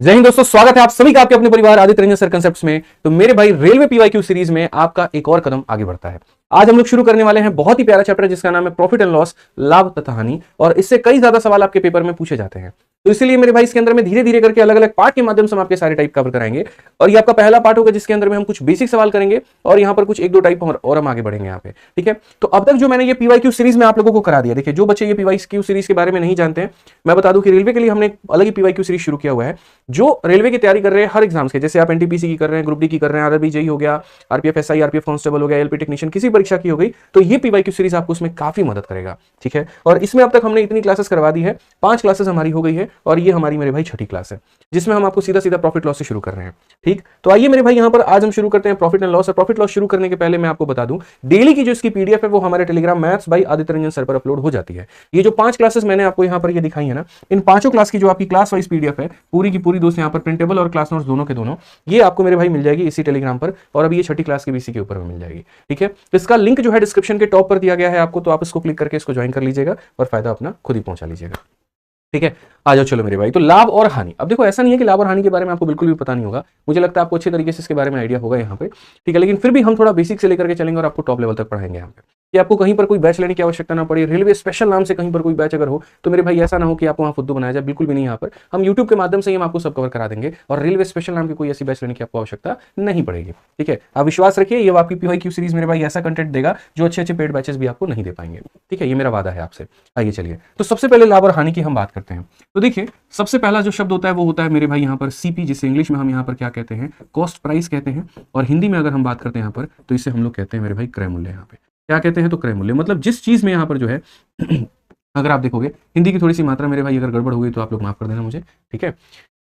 जय हिंद दोस्तों, स्वागत है आप सभी का आपके अपने परिवार आदित्य रंजन सर कंसेप्ट्स में। तो मेरे भाई रेलवे पीवाईक्यू सीरीज में आपका एक और कदम आगे बढ़ता है। आज हम लोग शुरू करने वाले हैं बहुत ही प्यारा चैप्टर जिसका नाम है प्रॉफिट एंड लॉस, लाभ तथा हानि। और इससे कई ज्यादा सवाल आपके पेपर में पूछे जाते हैं। तो इसलिए मेरे भाई इसके अंदर में धीरे धीरे करके अलग अलग पार्ट के माध्यम से हम आपके सारे टाइप कवर कराएंगे। और ये आपका पहला पार्ट होगा जिसके अंदर में हम कुछ बेसिक सवाल करेंगे और यहाँ पर कुछ एक दो टाइप और हम आगे बढ़ेंगे यहाँ पे। ठीक है, तो अब तक जो मैंने ये पीवाईक्यू सीरीज में आप लोगों को करा दिया, देखिए जो बच्चे ये पीवाईक्यू सीरीज के बारे में नहीं जानते हैं, मैं बता दूं कि रेलवे के लिए हमने अलग ही पीवाईक्यू सीरीज शुरू किया हुआ है। जो रेलवे की तैयारी कर रहे हैं हर एग्जाम्स के, जैसे आप एनटीपीसी की कर रहे हैं, ग्रुप डी की कर रहे हैं, आरआरबी जेई हो गया, आरपीएफ एसआई, आरपीएफ कांस्टेबल हो गया, एलपी टेक्नीशियन, किसी परीक्षा की हो गई, तो ये पीवाईक्यू सीरीज आपको उसमें काफी मदद करेगा। ठीक है, और इसमें अब तक हमने इतनी क्लासेस करवा दी है, 5 क्लासेस हमारी हो गई है और ये हमारी मेरे भाई छठी क्लास है जिसमें हम आपको सीधा सीधा प्रॉफिट लॉस से शुरू कर रहे हैं। ठीक, तो आइए मेरे भाई यहाँ पर आज हम शुरू करते हैं प्रॉफिट एंड लॉस। और प्रॉफिट लॉस शुरू करने के पहले मैं आपको बता दूं, डेली की जो इसकी पीडीएफ है वो हमारे Telegram maths by Aditya Ranjan sir पर अपलोड हो जाती है। ये जो 5 क्लासेस मैंने आपको यहाँ पर ये दिखाई है ना, इन पांचों क्लास की जो आपकी क्लास वाइज पीडीएफ है पूरी की पूरी दोस्त यहाँ पर प्रिंटेबल और क्लास नोट्स दोनों के दोनों, ये आपको मेरे भाई मिल जाएगी इसी टेलीग्राम पर। और अभी ये छठी क्लास की भी इसी के ऊपर में मिल जाएगी। ठीक है, इसका लिंक जो है डिस्क्रिप्शन के टॉप पर दिया गया है आपको, तो आप इसको क्लिक करके इसको ज्वाइन कर लीजिएगा और फायदा अपना खुद ही पहुंचा लीजिएगा। ठीक है, आ जाओ चलो मेरे भाई। तो लाभ और हानि, अब देखो ऐसा नहीं है कि लाभ और हानि के बारे में आपको बिल्कुल भी पता नहीं होगा, मुझे लगता है आपको अच्छे तरीके से इसके बारे में आइडिया होगा यहाँ पे। ठीक है, लेकिन फिर भी हम थोड़ा बेसिक से लेकर के चलेंगे और आपको टॉप लेवल तक पढ़ाएंगे यहाँ पे, कि आपको कहीं पर कोई बैच लेने की आवश्यकता ना पड़े। रेलवे स्पेशल नाम से कहीं पर कोई बैच अगर हो तो मेरे भाई ऐसा ना हो कि आपको वहाँ फुद्दू बनाया जाए, बिल्कुल भी नहीं। यहाँ पर हम यूट्यूब के माध्यम से ही हम आपको सब कवर करा देंगे और रेलवे स्पेशल नाम की कोई ऐसी बैच लेने की आपको आवश्यकता नहीं पड़ेगी। ठीक है, आप विश्वास रखिए, ये आपकी पीवाईक्यू सीरीज मेरे भाई ऐसा कंटेंट देगा जो अच्छे अच्छे पेड बैचेस भी आपको नहीं दे पाएंगे। ठीक है, ये मेरा वादा है आपसे। आइए चलिए, तो सबसे पहले लाभ और हानि की हम बात करते हैं। तो देखिए सबसे पहला जो शब्द होता है वो होता है मेरे भाई यहाँ पर सीपी, जिसे इंग्लिश में हम यहाँ पर क्या कहते हैं, कॉस्ट प्राइस कहते हैं। और हिंदी में अगर हम बात करते हैं यहाँ पर तो इसे हम लोग कहते हैं मेरे भाई क्रय मूल्य। यहाँ पे क्या कहते हैं, तो क्रय मूल्य मतलब जिस चीज में यहाँ पर जो है अगर आप देखोगे हिंदी की थोड़ी सी मात्रा मेरे भाई अगर गड़बड़ हो गई तो आप लोग माफ कर देना मुझे। ठीक है,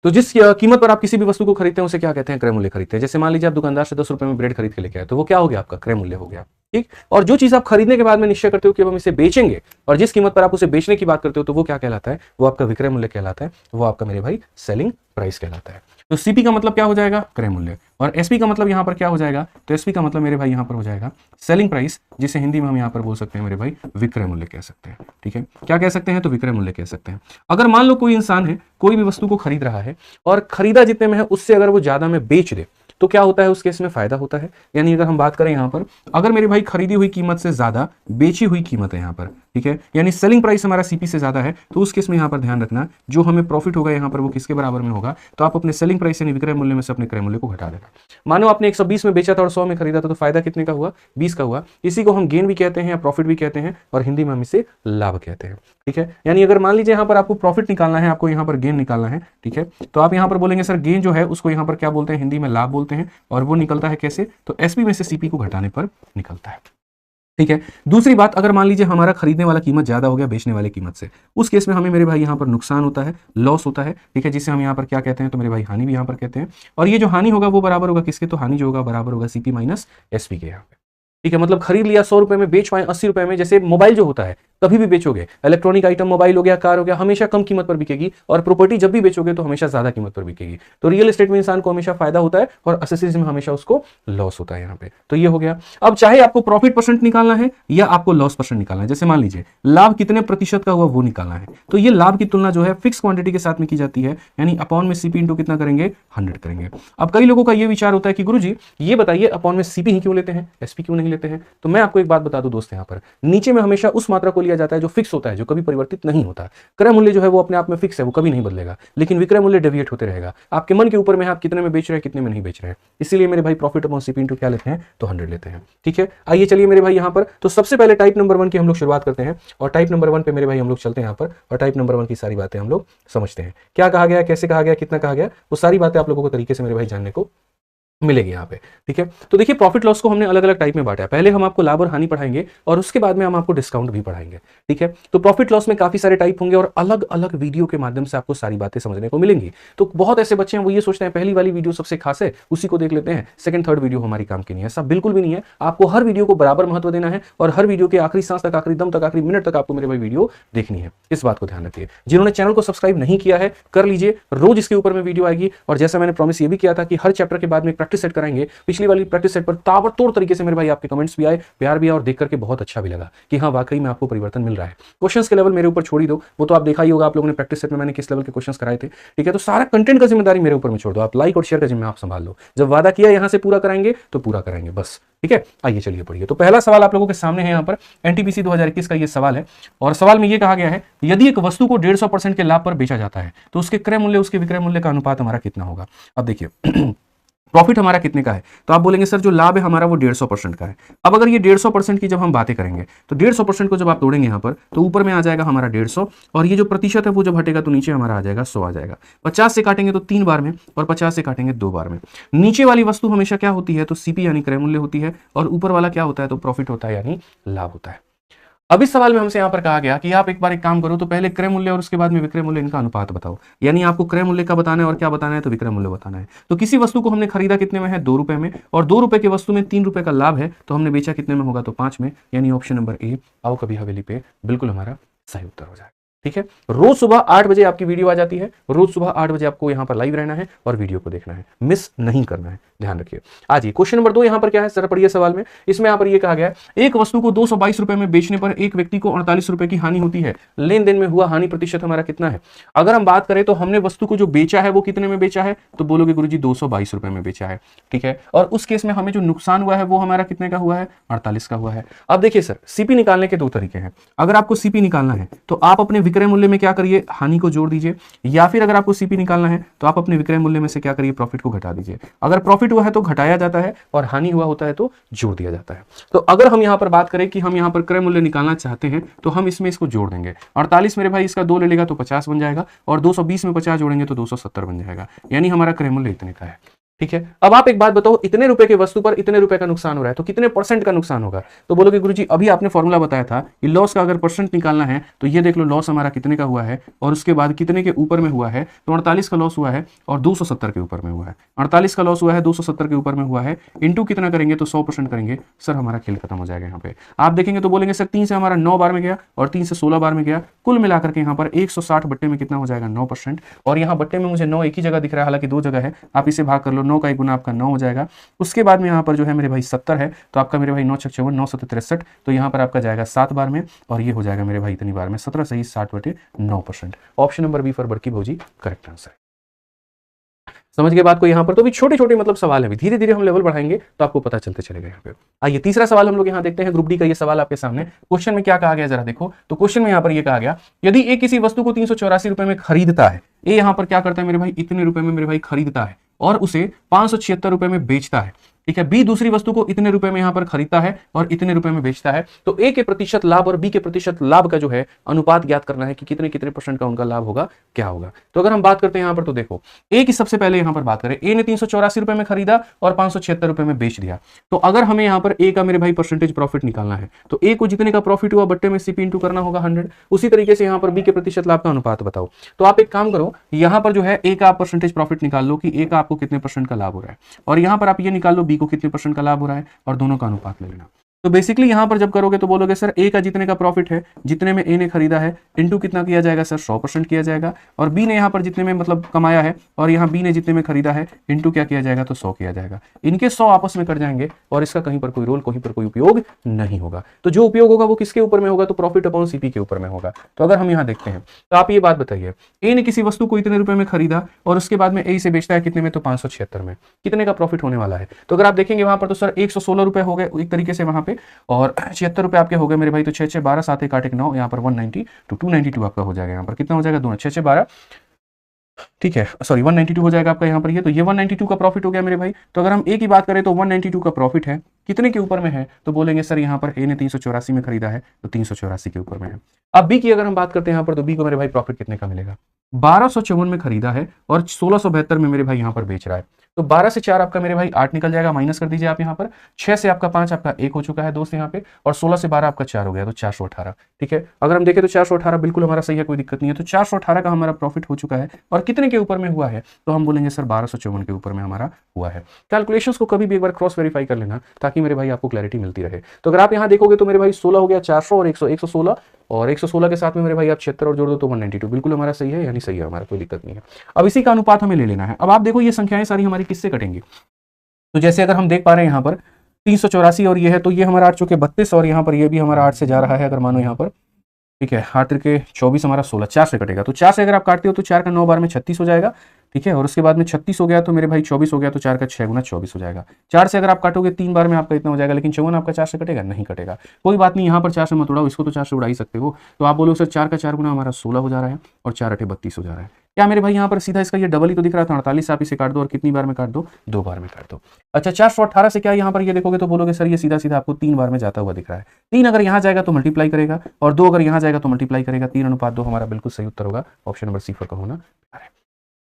तो जिस कीमत पर आप किसी भी वस्तु को खरीदते हैं उसे क्या कहते हैं, क्रय मूल्य खरीदते हैं। जैसे मान लीजिए आप दुकानदार से 10 रुपए में ब्रेड खरीद के लेके आए, तो वो क्या हो गया, आपका क्रय मूल्य हो गया। ठीक, और जो चीज आप खरीदने के बाद में निश्चय करते हो कि अब हम इसे बेचेंगे और जिस कीमत पर आप उसे बेचने की बात करते हो तो वो क्या कहलाता है, वो आपका विक्रय मूल्य कहलाता है, वो आपका मेरे भाई सेलिंग प्राइस कहलाता है। तो सीपी का मतलब क्या हो जाएगा, क्रय मूल्य। और एसपी का मतलब यहाँ पर क्या हो जाएगा, तो एसपी का मतलब मेरे भाई यहाँ पर हो जाएगा सेलिंग प्राइस, जिसे हिंदी में हम यहाँ पर बोल सकते हैं मेरे भाई विक्रय मूल्य कह सकते हैं। ठीक है, क्या कह सकते हैं, तो विक्रय मूल्य कह सकते हैं। अगर मान लो कोई इंसान है, कोई भी वस्तु को खरीद रहा है और खरीदा जितने में है उससे अगर वो ज्यादा में बेच दे तो क्या होता है, उस केस में फायदा होता है। यानी अगर हम बात करें यहाँ पर, अगर मेरे भाई खरीदी हुई कीमत से ज्यादा बेची हुई कीमत है यहाँ पर, ठीक है, यानी सेलिंग प्राइस हमारा सीपी से ज्यादा है, तो उस केस में यहाँ पर ध्यान रखना जो हमें प्रॉफिट होगा यहाँ पर वो किसके बराबर में होगा, तो आप अपने सेलिंग प्राइस यानी विक्रय मूल्य में से अपने क्रय मूल्य को घटा देना। मानो आपने 120 में बेचा था और 100 में खरीदा था, तो फायदा कितने का हुआ, 20 का हुआ। इसी को हम गेन भी कहते हैं या प्रॉफिट भी कहते हैं और हिंदी में हम इसे लाभ कहते हैं। ठीक है, यानी अगर मान लीजिए यहाँ पर आपको प्रॉफिट निकालना है, आपको यहाँ पर गेन निकालना है, ठीक है, तो आप यहाँ पर बोलेंगे सर गेन जो है उसको यहाँ पर क्या बोलते हैं, हिंदी में लाभ बोलते हैं। और वो निकलता है कैसे, तो एसपी में से सीपी को घटाने पर निकलता है। ठीक है, दूसरी बात, अगर मान लीजिए हमारा खरीदने वाला कीमत ज्यादा हो गया बेचने वाले कीमत से, उस केस में हमें मेरे भाई यहाँ पर नुकसान होता है, लॉस होता है। ठीक है, जिसे हम यहाँ पर क्या कहते हैं, तो मेरे भाई हानि भी यहाँ पर कहते हैं। और ये जो हानि होगा वो बराबर होगा किसके, तो हानि जो होगा बराबर होगा सीपी माइनस एसपी के यहाँ पे। ठीक है, मतलब खरीद लिया 100 रुपए में, बेच पाए 80 रुपए में। जैसे मोबाइल जो होता है कभी भी बेचोगे, इलेक्ट्रॉनिक आइटम मोबाइल हो गया, कार हो गया, हमेशा कम कीमत पर बिकेगी। और प्रॉपर्टी जब भी बेचोगे तो हमेशा ज्यादा कीमत पर बिकेगी। तो रियल एस्टेट में इंसान को हमेशा फायदा होता है और एसेसरीज में हमेशा उसको लॉस होता है यहाँ पे। तो ये हो गया। अब चाहे आपको प्रॉफिट परसेंट निकालना है या आपको लॉस परसेंट निकालना है, जैसे मान लीजिए लाभ कितने प्रतिशत का हुआ वो निकालना है, तो ये लाभ की तुलना जो है फिक्स क्वांटिटी के साथ में की जाती है, यानी अपॉन में सीपी इंटू कितना करेंगे, 100 करेंगे। अब कई लोगों का ये विचार होता है कि गुरुजी ये बताइए अपॉन में सीपी ही क्यों लेते हैं, एसपी क्यों नहीं लेते हैं। तो मैं आपको एक बात बता दूं दोस्त, यहाँ पर नीचे में हमेशा उस मात्रा को लिया जाता है जो फिक्स होता है, जो कभी परिवर्तित नहीं होता। क्रय मूल्य जो है वो अपने आप में फिक्स है, वो कभी नहीं बदलेगा, लेकिन विक्रय मूल्य डेविएट होते रहेगा। आपके मन के ऊपर में आप कितने में बेच रहे हैं, कितने में नहीं बेच रहे हैं। इसीलिए मेरे भाई प्रॉफिट अपॉन सीपी इंटू क्या लेते हैं, तो 100 लेते हैं। ठीक है, आइए चलिए मेरे भाई यहाँ पर, तो सबसे पहले टाइप नंबर 1 की हम लोग शुरुआत करते हैं और टाइप नंबर 1 पे मेरे भाई हम लोग चलते हैं यहाँ पर और टाइप नंबर 1 की सारी बातें हम लोग समझते हैं। क्या कहा गया, कैसे कहा गया, कितना कहा गया, वो सारी बातें आप लोगों को तरीके से मेरे भाई जानने को मिलेगी यहाँ पे। ठीक है, तो देखिए प्रॉफिट लॉस को हमने अलग अलग टाइप में बांटा है। पहले हम आपको लाभ और हानि पढ़ाएंगे और उसके बाद में हम आपको डिस्काउंट भी पढ़ाएंगे। ठीक है, तो प्रॉफिट लॉस में काफी सारे टाइप होंगे और अलग अलग वीडियो के माध्यम से आपको सारी बातें समझने को मिलेंगी। तो बहुत ऐसे बच्चे हैं वो ये सोचते हैं पहली वाली वीडियो सबसे खास है, उसी को देख लेते हैं, सेकंड थर्ड वीडियो हमारी काम की नहीं है। ऐसा बिल्कुल भी नहीं है, आपको हर वीडियो को बराबर महत्व देना है और हर वीडियो के आखिरी सांस तक, आखिरी दम तक, आखिरी मिनट तक आपको मेरे भाई वीडियो देखनी है। इस बात को ध्यान रखिए। जिन्होंने चैनल को सब्सक्राइब नहीं किया है कर लीजिए, रोज इसके ऊपर में वीडियो आएगी। और जैसा मैंने प्रॉमिस ये भी किया था कि हर चैप्टर के बाद में प्रैक्टिस सेट कराएंगे, पिछली वाली प्रैक्टिस सेट पर ताबड़तोड़ तरीके से मेरे भाई आपके कमेंट्स भी आए, प्यार भी आया और देख करके बहुत अच्छा भी लगा कि हाँ वाकई में आपको परिवर्तन मिल रहा है। क्वेश्चंस के लेवल मेरे ऊपर छोड़ ही दो, वो तो आप देखा ही होगा आप लोगों ने प्रैक्टिस सेट में मैंने किस लेवल के क्वेश्चंस कराए थे, ठीक है। तो सारा कंटेंट का जिम्मेदारी मेरे ऊपर में छोड़ दो, आप लाइक और शेयर का जिम्मेदारी आप संभाल लो। जब वादा किया यहां से पूरा कराएंगे तो पूरा कराएंगे बस, ठीक है। आइए चलिए पढ़िए। तो पहला सवाल आप लोगों के सामने है यहाँ पर एनटीपीसी 2021 का ये सवाल है और सवाल में ये कहा गया है यदि एक वस्तु को 150% के लाभ पर बेचा जाता है तो उसके क्रय मूल्य उसके विक्रय मूल्य का अनुपात हमारा कितना होगा। अब देखिए प्रॉफिट हमारा कितने का है, तो आप बोलेंगे सर जो लाभ है हमारा वो 150% का है। अब अगर ये 150% की जब हम बातें करेंगे तो 150% को जब आप तोड़ेंगे यहाँ पर तो ऊपर में आ जाएगा हमारा 150 और ये जो प्रतिशत है वो जब हटेगा तो नीचे हमारा आ जाएगा 100 आ जाएगा। 50 से काटेंगे तो 3 बार में और 50 से काटेंगे 2 बार में। नीचे वाली वस्तु हमेशा क्या होती है तो सीपी यानी क्रय मूल्य होती है और ऊपर वाला क्या होता है तो प्रॉफिट होता है यानी लाभ होता है। अब इस सवाल में हमसे यहां पर कहा गया कि आप एक बार एक काम करो तो पहले क्रय मूल्य और उसके बाद में विक्रय मूल्य इनका अनुपात बताओ, यानी आपको क्रय मूल्य का बताना है और क्या बताना है तो विक्रय मूल्य बताना है। तो किसी वस्तु को हमने खरीदा कितने में है 2 रुपए में और 2 रुपए की वस्तु में 3 रुपए का लाभ है तो हमने बेचा कितने में होगा तो 5 में, यानी ऑप्शन नंबर ए आओ कभी हवेली पे बिल्कुल हमारा सही उत्तर हो जाएगा, ठीक है। रोज सुबह 8 बजे आपकी वीडियो आ जाती है, रोज सुबह 8 बजे आपको यहां पर लाइव रहना है और वीडियो को देखना है, मिस नहीं करना है, ध्यान रखिए। आज ही क्वेश्चन नंबर 2 यहां पर क्या है जरा पढ़िए सवाल में। इसमें यहां पर ये कहा गया है एक वस्तु को 222 रुपए में बेचने पर एक व्यक्ति को 48 रुपए की हानि होती है, लेन देन में हुआ हानि प्रतिशत हमारा कितना है। अगर हम बात करें तो हमने वस्तु को जो बेचा है वो कितने में बेचा है तो बोलोगे गुरुजी 222 रुपए में बेचा है, ठीक है। और उस केस में हमें जो नुकसान हुआ है वो हमारा कितने का हुआ है 48 का हुआ है। अब देखिए सर सीपी निकालने के 2 तरीके हैं। अगर आपको सीपी निकालना है तो आप अपने विक्रय मूल्य में क्या करिए हानि को जोड़ दीजिए, या फिर अगर आपको सीपी निकालना है तो आप अपने विक्रय मूल्य में से क्या करिए प्रॉफिट को घटा दीजिए। अगर प्रॉफिट हुआ है तो घटाया जाता है और हानि हुआ होता है तो जोड़ दिया जाता है। तो अगर हम यहां पर बात करें कि हम यहां पर क्रय मूल्य निकालना चाहते हैं तो हम इसमें इसको जोड़ देंगे। 48 मेरे भाई इसका 2 ले लेगा तो 50 बन जाएगा और 220 में 50 जोड़ेंगे तो 270 बन जाएगा, यानी हमारा क्रय मूल्य इतने का है, ठीक है। अब आप एक बात बताओ इतने रुपए की वस्तु पर इतने रुपए का नुकसान हो रहा है तो कितने परसेंट का नुकसान होगा। तो बोलोगे गुरुजी अभी आपने फॉर्मूला बताया था कि लॉस का अगर परसेंट निकालना है तो ये देख लो लॉस हमारा कितने का हुआ है और उसके बाद कितने के ऊपर में हुआ है तो 48 का लॉस हुआ है और 270 के ऊपर में हुआ है। 48 का लॉस हुआ है 270 के ऊपर में हुआ है, इंटू कितना करेंगे तो 100% करेंगे। सर हमारा खेल खत्म हो जाएगा। यहाँ पे आप देखेंगे तो बोलेंगे सर 3 से हमारा 9 बार में गया और 3 से 16 बार में गया, कुल मिलाकर के यहाँ पर 160 बट्टे में कितना हो जाएगा 9%। और यहाँ बट्टे में मुझे 9 एक ही जगह दिख रहा है, हालांकि 2 जगह है, आप इसे भाग कर लो, 9 का 1 गुना आपका 9 हो जाएगा। उसके बाद में यहाँ पर जो है मेरे भाई 70 है तो आपका मेरे भाई 9 छक 54 9 7 63, तो यहाँ पर आपका जाएगा 7 बार में और ये हो जाएगा मेरे भाई इतनी बार में 17 सही 60/9%। ऑप्शन नंबर बी फॉर बड़की भौजी करेक्ट आंसर। समझ गए बात को। यहाँ पर तो भी छोटे छोटे मतलब सवाल है, धीरे धीरे हम लेवल बढ़ाएंगे तो आपको पता चलते चलेगा। यहाँ पे आइए तीसरा सवाल हम लोग यहाँ देखते हैं, ग्रुप डी का ये सवाल आपके सामने। क्वेश्चन में क्या कहा गया जरा देखो, तो क्वेश्चन में यहाँ पर ये कहा गया यदि ए किसी वस्तु को 384 रुपए में खरीदता है, ए यहाँ पर क्या करता है मेरे भाई इतने रुपए में मेरे भाई खरीदता है और उसे 576 रुपए में बेचता है, ठीक है। बी दूसरी वस्तु को इतने रुपए में यहां पर खरीदता है और इतने रुपए में बेचता है, तो ए के प्रतिशत लाभ और बी के प्रतिशत लाभ का जो है अनुपात ज्ञात करना है कि कितने कितने परसेंट का उनका लाभ होगा क्या होगा। तो अगर हम बात करते हैं यहां पर तो देखो ए की सबसे पहले यहां पर बात करें, ए ने 384 रुपए में खरीदा और 576 रुपए में बेच दिया। तो अगर हमें यहां पर ए का मेरे भाई परसेंटेज प्रॉफिट निकालना है तो ए को जितने का प्रॉफिट हुआ बट्टे में सीपी इंटू करना होगा 100। उसी तरीके से यहां पर बी के प्रतिशत लाभ का अनुपात बताओ। तो आप एक काम करो, यहां पर जो है ए का परसेंटेज प्रॉफिट निकाल लो कि ए का आपको कितने परसेंट का लाभ हो रहा है और यहां पर आप ये निकाल लो बी को कितने परसेंट का लाभ हो रहा है और दोनों का अनुपात ले लेना। तो बेसिकली यहां पर जब करोगे तो बोलोगे सर ए का जितने का प्रॉफिट है जितने में ए ने खरीदा है इनटू कितना किया जाएगा सर 100% किया जाएगा, और बी ने यहां पर जितने में मतलब कमाया है और यहां बी ने जितने में खरीदा है इनटू क्या किया जाएगा तो 100 किया जाएगा। इनके 100 आपस में कट जाएंगे और इसका कहीं पर कोई रोल कहीं पर कोई उपयोग नहीं होगा। तो जो उपयोग होगा वो किसके ऊपर में होगा तो प्रॉफिट अपॉन सीपी के ऊपर में होगा। तो अगर हम यहां देखते हैं तो आप ये बात बताइए, ए ने किसी वस्तु को इतने रुपए में खरीदा और उसके बाद में ए से बेचता है कितने में तो 576 में, कितने का प्रॉफिट होने वाला है। तो अगर आप देखेंगे वहां पर तो सर 116 रुपए हो गए एक तरीके से वहां पे, और 76 रुपए आपके हो गए मेरे भाई, तो 6 6 12 7 1 8 1 9 यहाँ पर 190 to 292 आपका हो जाएगा। यहाँ पर कितना हो जाएगा दोनों 6 6 12, ठीक है सॉरी 192 हो जाएगा आपका यहाँ पर ये, तो ये 192 का प्रॉफिट हो गया मेरे भाई। तो अगर हम ए की बात करें तो 192 का प्रॉफिट है, कितने के ऊपर में है तो बोलेंगे सर यहाँ पर ए ने 384 में खरीदा है तो 384 के ऊपर में है। अब बी की अगर हम बात करते हैं यहाँ पर तो बी को मेरे भाई प्रॉफिट कितने का मिलेगा, 1254 में खरीदा है और 1672 में मेरे भाई यहाँ पर बेच रहा है। तो 12 से 4 आपका मेरे भाई 8 निकल जाएगा, माइनस कर दीजिए आप यहाँ पर, 6 से आपका 5 आपका 1 हो चुका है दोस्त यहाँ पे, और 16 से 12 आपका 4 हो गया तो 418, ठीक है। अगर हम देखें तो 418 बिल्कुल हमारा सही है, कोई दिक्कत नहीं है। तो 418 का हमारा प्रॉफिट हो चुका है और कितने के ऊपर में हुआ है तो हम बोलेंगे सर 1254 के ऊपर में हमारा हुआ है। कैलकुलेशंस को कभी भी एक बार क्रॉस वेरीफाई कर लेना ताकि मेरे भाई आपको क्लैरिटी मिलती रहे। तो अगर आप यहाँ देखोगे तो मेरे भाई 16 हो गया, 400 और 100 116, और 116 के साथ में मेरे भाई आप 76 और जोड़ दो तो 192, बिल्कुल हमारा सही है, यानी सही है हमारा, कोई दिक्कत नहीं है। अब इसी का अनुपात हमें ले लेना है। अब आप देखो ये संख्याएं सारी हमारी किससे कटेंगी, तो जैसे अगर हम देख पा रहे हैं यहाँ पर 384 और ये है, तो ये हमारा 8 चौके 32 और यहाँ पर ये भी हमारा 8 से जा रहा है। अगर मानो यहाँ पर, ठीक है, 8 त्रिके 24 हमारा 16, 4 से कटेगा, तो 4 से अगर आप काटते हो तो 4 का 9 बार में 36 हो जाएगा। ठीक है, और उसके बाद में 36 हो गया तो मेरे भाई 24 हो गया, तो 4 का 6 गुना 24 हो जाएगा। 4 से अगर आप काटोगे 3 बार में आपका इतना हो जाएगा, लेकिन 54 आपका 4 से कटेगा नहीं कटेगा। कोई बात नहीं, यहाँ पर 4 से मत उड़ाओ, इसको तो 4 से उड़ा ही सकते हो। तो आप बोलो सर 4 का 4 गुना हमारा 16 हो जा रहा है और 4 8 32 हो जा रहा है। क्या मेरे भाई यहाँ पर सीधा इसका ये डबल ही तो दिख रहा था 48, आप इसे काट दो और कितनी बार में काट दो, 2 बार में काट दो। अच्छा 418 से क्या यहाँ पर ये देखोगे तो बोलोगे सर ये सीधा सीधा आपको 3 बार में जाता हुआ दिख रहा है। 3 अगर यहाँ जाएगा तो मल्टीप्लाई करेगा और 2 अगर यहाँ जाएगा तो मल्टीप्लाई करेगा। 3:2 हमारा बिल्कुल सही उत्तर होगा, ऑप्शन नंबर सी का होना।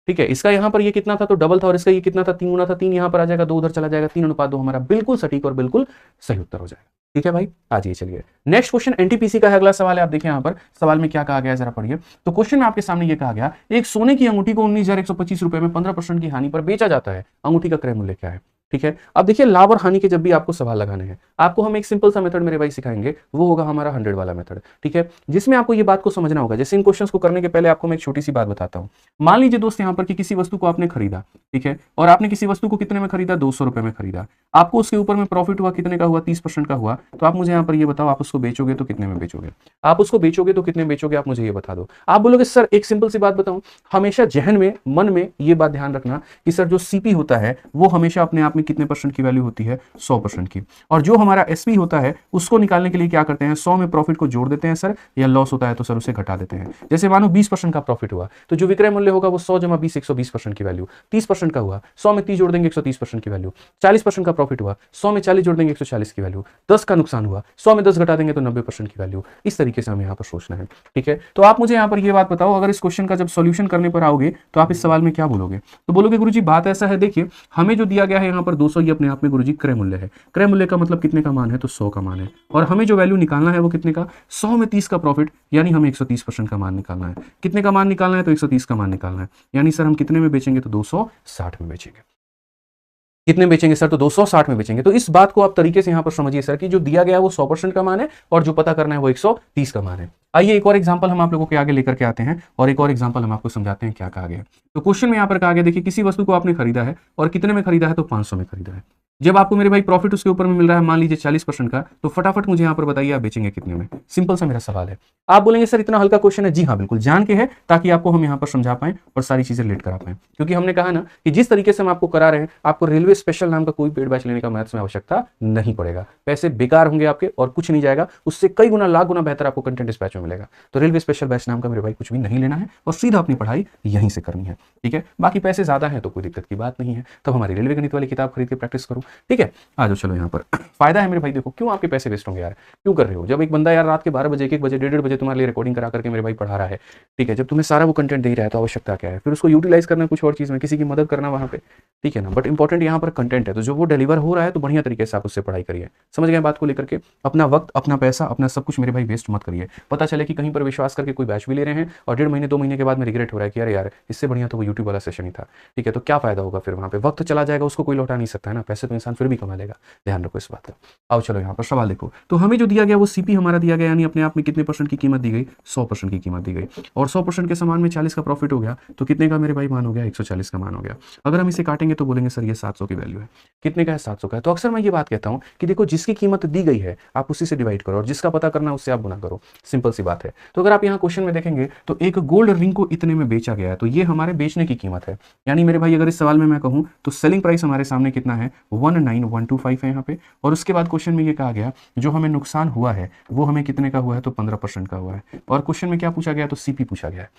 ठीक है, इसका यहाँ पर ये कितना था तो डबल था और इसका ये कितना था 3 गुना था। 3 यहाँ पर आ जाएगा, 2 उधर चला जाएगा, 3:2 हमारा बिल्कुल सटीक और बिल्कुल सही उत्तर हो जाएगा। ठीक है भाई, आज ये चलिए नेक्स्ट क्वेश्चन एनटीपीसी का है। अगला सवाल है, आप देखिए यहाँ पर सवाल में क्या कहा गया है जरा पढ़िए। तो क्वेश्चन में आपके सामने ये कहा गया, एक सोने की अंगूठी को 19,125 रुपए में 15% की हानि पर बेचा जाता है, अंगूठी का क्रय मूल्य क्या है। ठीक है, अब देखिए लाभ और हानि के जब भी आपको सवाल लगाने हैं, आपको हम एक सिंपल सा मेथड मेरे भाई सिखाएंगे, वो होगा हमारा 100 वाला मेथड। ठीक है, जिसमें आपको ये बात को समझना होगा। जैसे इन क्वेश्चंस को करने के पहले आपको मैं एक छोटी सी बात बताता हूं। मान लीजिए दोस्त यहाँ पर कि किसी वस्तु को आपने खरीदा, ठीक है, और आपने किसी वस्तु को कितने में खरीदा, 200 रुपए में खरीदा। आपको उसके ऊपर में प्रॉफिट हुआ, कितने का हुआ, 30% का हुआ। तो आप मुझे यहाँ पर ये बताओ, आप उसको बेचोगे तो कितने में बेचोगे, आप उसको बेचोगे तो कितने बेचोगे, आप मुझे ये बता दो। आप बोलोगे सर एक सिंपल सी बात बताऊं, हमेशा जहन में मन में ये बात ध्यान रखना कि सर जो सीपी होता है वो हमेशा अपने आप में कितने परसेंट की वैल्यू होती है, 100% की। और जो हमारा एसपी होता है उसको निकालने के लिए क्या करते हैं, 100 में प्रॉफिट को जोड़ देते हैं सर, या लॉस होता है तो सर उसे घटा देते हैं। जैसे मानो 20% का प्रॉफिट हुआ तो जो विक्रय मूल्य होगा वो 100 जमा 20 120% की वैल्यू। 30% का हुआ, 100 में 30 जोड़ देंगे 130% की वैल्यू। 40% का प्रॉफिट हुआ, 100 में 40 जोड़ देंगे 140 की वैल्यू। 10 का नुकसान हुआ, 100 में 10 घटा देंगे तो 90% की वैल्यू। इस तरीके से हमें यहाँ पर सोचना है। ठीक है, तो आप मुझे यहाँ पर ये बात बताओ, अगर इस क्वेश्चन का जब सॉल्यूशन करने पर आओगे तो आप इस सवाल में क्या बोलोगे। तो बोलोगे गुरुजी बात ऐसा है, देखिए हमें जो दिया गया है यहाँ पर 200, ये अपने आप में गुरुजी क्रय मूल्य है। क्रय मूल्य का मतलब कितने का मान है, तो 100 का मान है। और हमें जो वैल्यू निकालना है वो कितने का, 100 में 30 का प्रॉफिट, यानी हमें 130% का मान निकालना है। कितने का मान निकालना है, तो 130 का मान निकालना है। यानी सर हम कितने में बेचेंगे, तो 260 में बेचेंगे। कितने बेचेंगे सर, तो 260 में बेचेंगे। तो इस बात को आप तरीके से यहां पर समझिए सर कि जो दिया गया है वो 100% का मान है और जो पता करना है वो 130 का मान है। आइए एक और एग्जांपल हम आप लोगों के आगे लेकर के आते हैं और एक और एग्जांपल हम आपको समझाते हैं क्या कहा गया। तो क्वेश्चन में यहां पर कहा गया, देखिए किसी वस्तु को आपने खरीदा है और कितने में खरीदा है, तो 500 में खरीदा है। जब आपको मेरे भाई प्रॉफिट उसके ऊपर में मिल रहा है मान लीजिए 40% का, तो फटाफट मुझे यहाँ पर बताइए आप बेचेंगे कितने में। सिंपल सा मेरा सवाल है। आप बोलेंगे सर इतना हल्का क्वेश्चन है, जी हाँ बिल्कुल जान के है, ताकि आपको हम यहाँ पर समझा पाएं और सारी चीजें रिलेट करा पाएं। क्योंकि हमने कहा ना कि जिस तरीके से हम आपको करा रहे हैं, आपको रेलवे स्पेशल नाम का कोई पेड बैच लेने का मैथ्स में आवश्यकता नहीं पड़ेगा। पैसे बेकार होंगे आपके और कुछ नहीं जाएगा, उससे कई गुना लाख गुना बेहतर आपको कंटेंट इस बैच में मिलेगा। तो रेलवे स्पेशल बैच नाम का मेरे भाई कुछ भी नहीं लेना है और सीधा अपनी पढ़ाई यहीं से करनी है। ठीक है, बाकी पैसे ज्यादा है तो कोई दिक्कत की बात नहीं है, तब हमारी रेलवे गणित वाली किताब खरीद के प्रैक्टिस करो। ठीक है, आ जाओ चलो यहाँ पर फायदा है मेरे भाई। देखो क्यों आपके पैसे वेस्ट होंगे यार, क्यों कर रहे हो। जब एक बंदा यार रात के 12 बजे 1 बजे 1:30 बजे तुम्हारे लिए रिकॉर्डिंग करा करके मेरे भाई पढ़ा रहा है, ठीक है, जब तुम्हें सारा वो कंटेंट दे रहा है तो आवश्यकता क्या है, फिर उसको यूटिलाइज करना कुछ और चीज में, किसी की मदद करना वहां पे। ठीक है ना, बट इंपॉर्टेंट यहाँ पर कंटेंट है, तो जो वो डिलीवर हो रहा है तो बढ़िया तरीके से आप उससे पढ़ाई करिए। समझ गए बात को लेकर के, अपना वक्त अपना पैसा अपना सब कुछ मेरे भाई वेस्ट मत करिए। पता चले कि कहीं पर विश्वास करके कोई बैच भी ले रहे हैं और 1.5 महीने 2 महीने के बाद में रिग्रेट हो रहा है कि अरे यार इससे बढ़िया तो वो यूट्यूब वाला सेशन ही था। ठीक है, तो क्या फायदा होगा फिर, वहां पे वक्त चला जाएगा, उसको कोई लौटा नहीं सकता है ना, पैसे तो इंसान फिर भी कमा लेगा। ध्यान रखो इस बात का। आओ चलो यहाँ पर सवाल देखो। तो हमें जो दिया गया वो सीपी हमारा दिया गया, यानी अपने आप में कितने परसेंट की कीमत दी गई, 100% की कीमत दी गई। और 100% के समान में 40 का प्रॉफिट हो गया, तो कितने का मेरे भाई मान हो गया, 140 का मान हो गया। अगर हम इसे काटेंगे तो बोलेंगे सर ये 700 की वैल्यू है। कितने का है, 700 का है। तो अक्सर मैं ये बात कहता हूँ कि देखो जिसकी कीमत दी गई है आप उसी से डिवाइड करो और जिसका पता करना है उससे आप गुना करो। सिंपल सी बात है। तो अगर आप यहाँ क्वेश्चन में देखेंगे तो एक गोल्ड रिंग को इतने में बेचा गया है, तो ये हमारे बेचने की कीमत है। यानी मेरे भाई अगर इस सवाल में मैं कहूँ तो सेलिंग प्राइस हमारे सामने कितना है, 19125 है यहाँ पे। और उसके बाद क्वेश्चन में ये कहा गया जो हमें नुकसान हुआ है वो हमें कितने का हुआ है, तो 15% का हुआ है। और क्वेश्चन में क्या पूछा गया, तो सीपी पूछा गया है।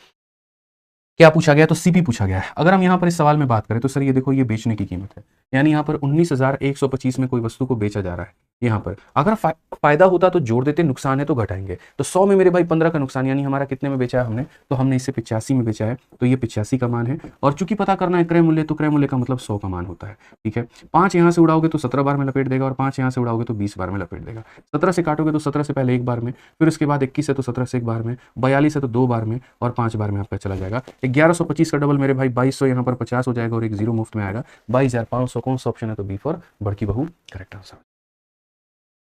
क्या पूछा गया, तो सीपी पूछा गया है। अगर हम यहाँ पर इस सवाल में बात करें तो सर ये देखो ये बेचने की कीमत है, यानी यहाँ पर 19,125 में कोई वस्तु को बेचा जा रहा है। यहाँ पर अगर फायदा होता तो जोड़ देते, नुकसान है तो घटाएंगे। तो 100 में मेरे भाई 15 का नुकसान, यानी हमारा कितने में बेचा है हमने, तो हमने इसे 85 में बेचा है, तो ये 85 का मान है। और चूंकि पता करना है क्रय मूल्य, तो क्रय मूल्य का मतलब 100 का मान होता है। ठीक है, 5 यहाँ से उड़ाओगे तो 17 बार में लपेट देगा और 5 यहाँ से उड़ाओगे तो 20 बार में लपेट देगा। 17 से काटोगे तो 17 से पहले 1 बार में, फिर उसके बाद 21 है तो 17 से 1 बार में, 42 है तो 2 बार में और 5 बार में आपका चला जाएगा। 1125 का डबल मेरे भाई 2200, यहाँ पर 50 हो जाएगा और एक 0 मुफ्त में आएगा। 22,500 कौन सा ऑप्शन है, तो बी फॉर बड़की बहू करेक्ट आंसर।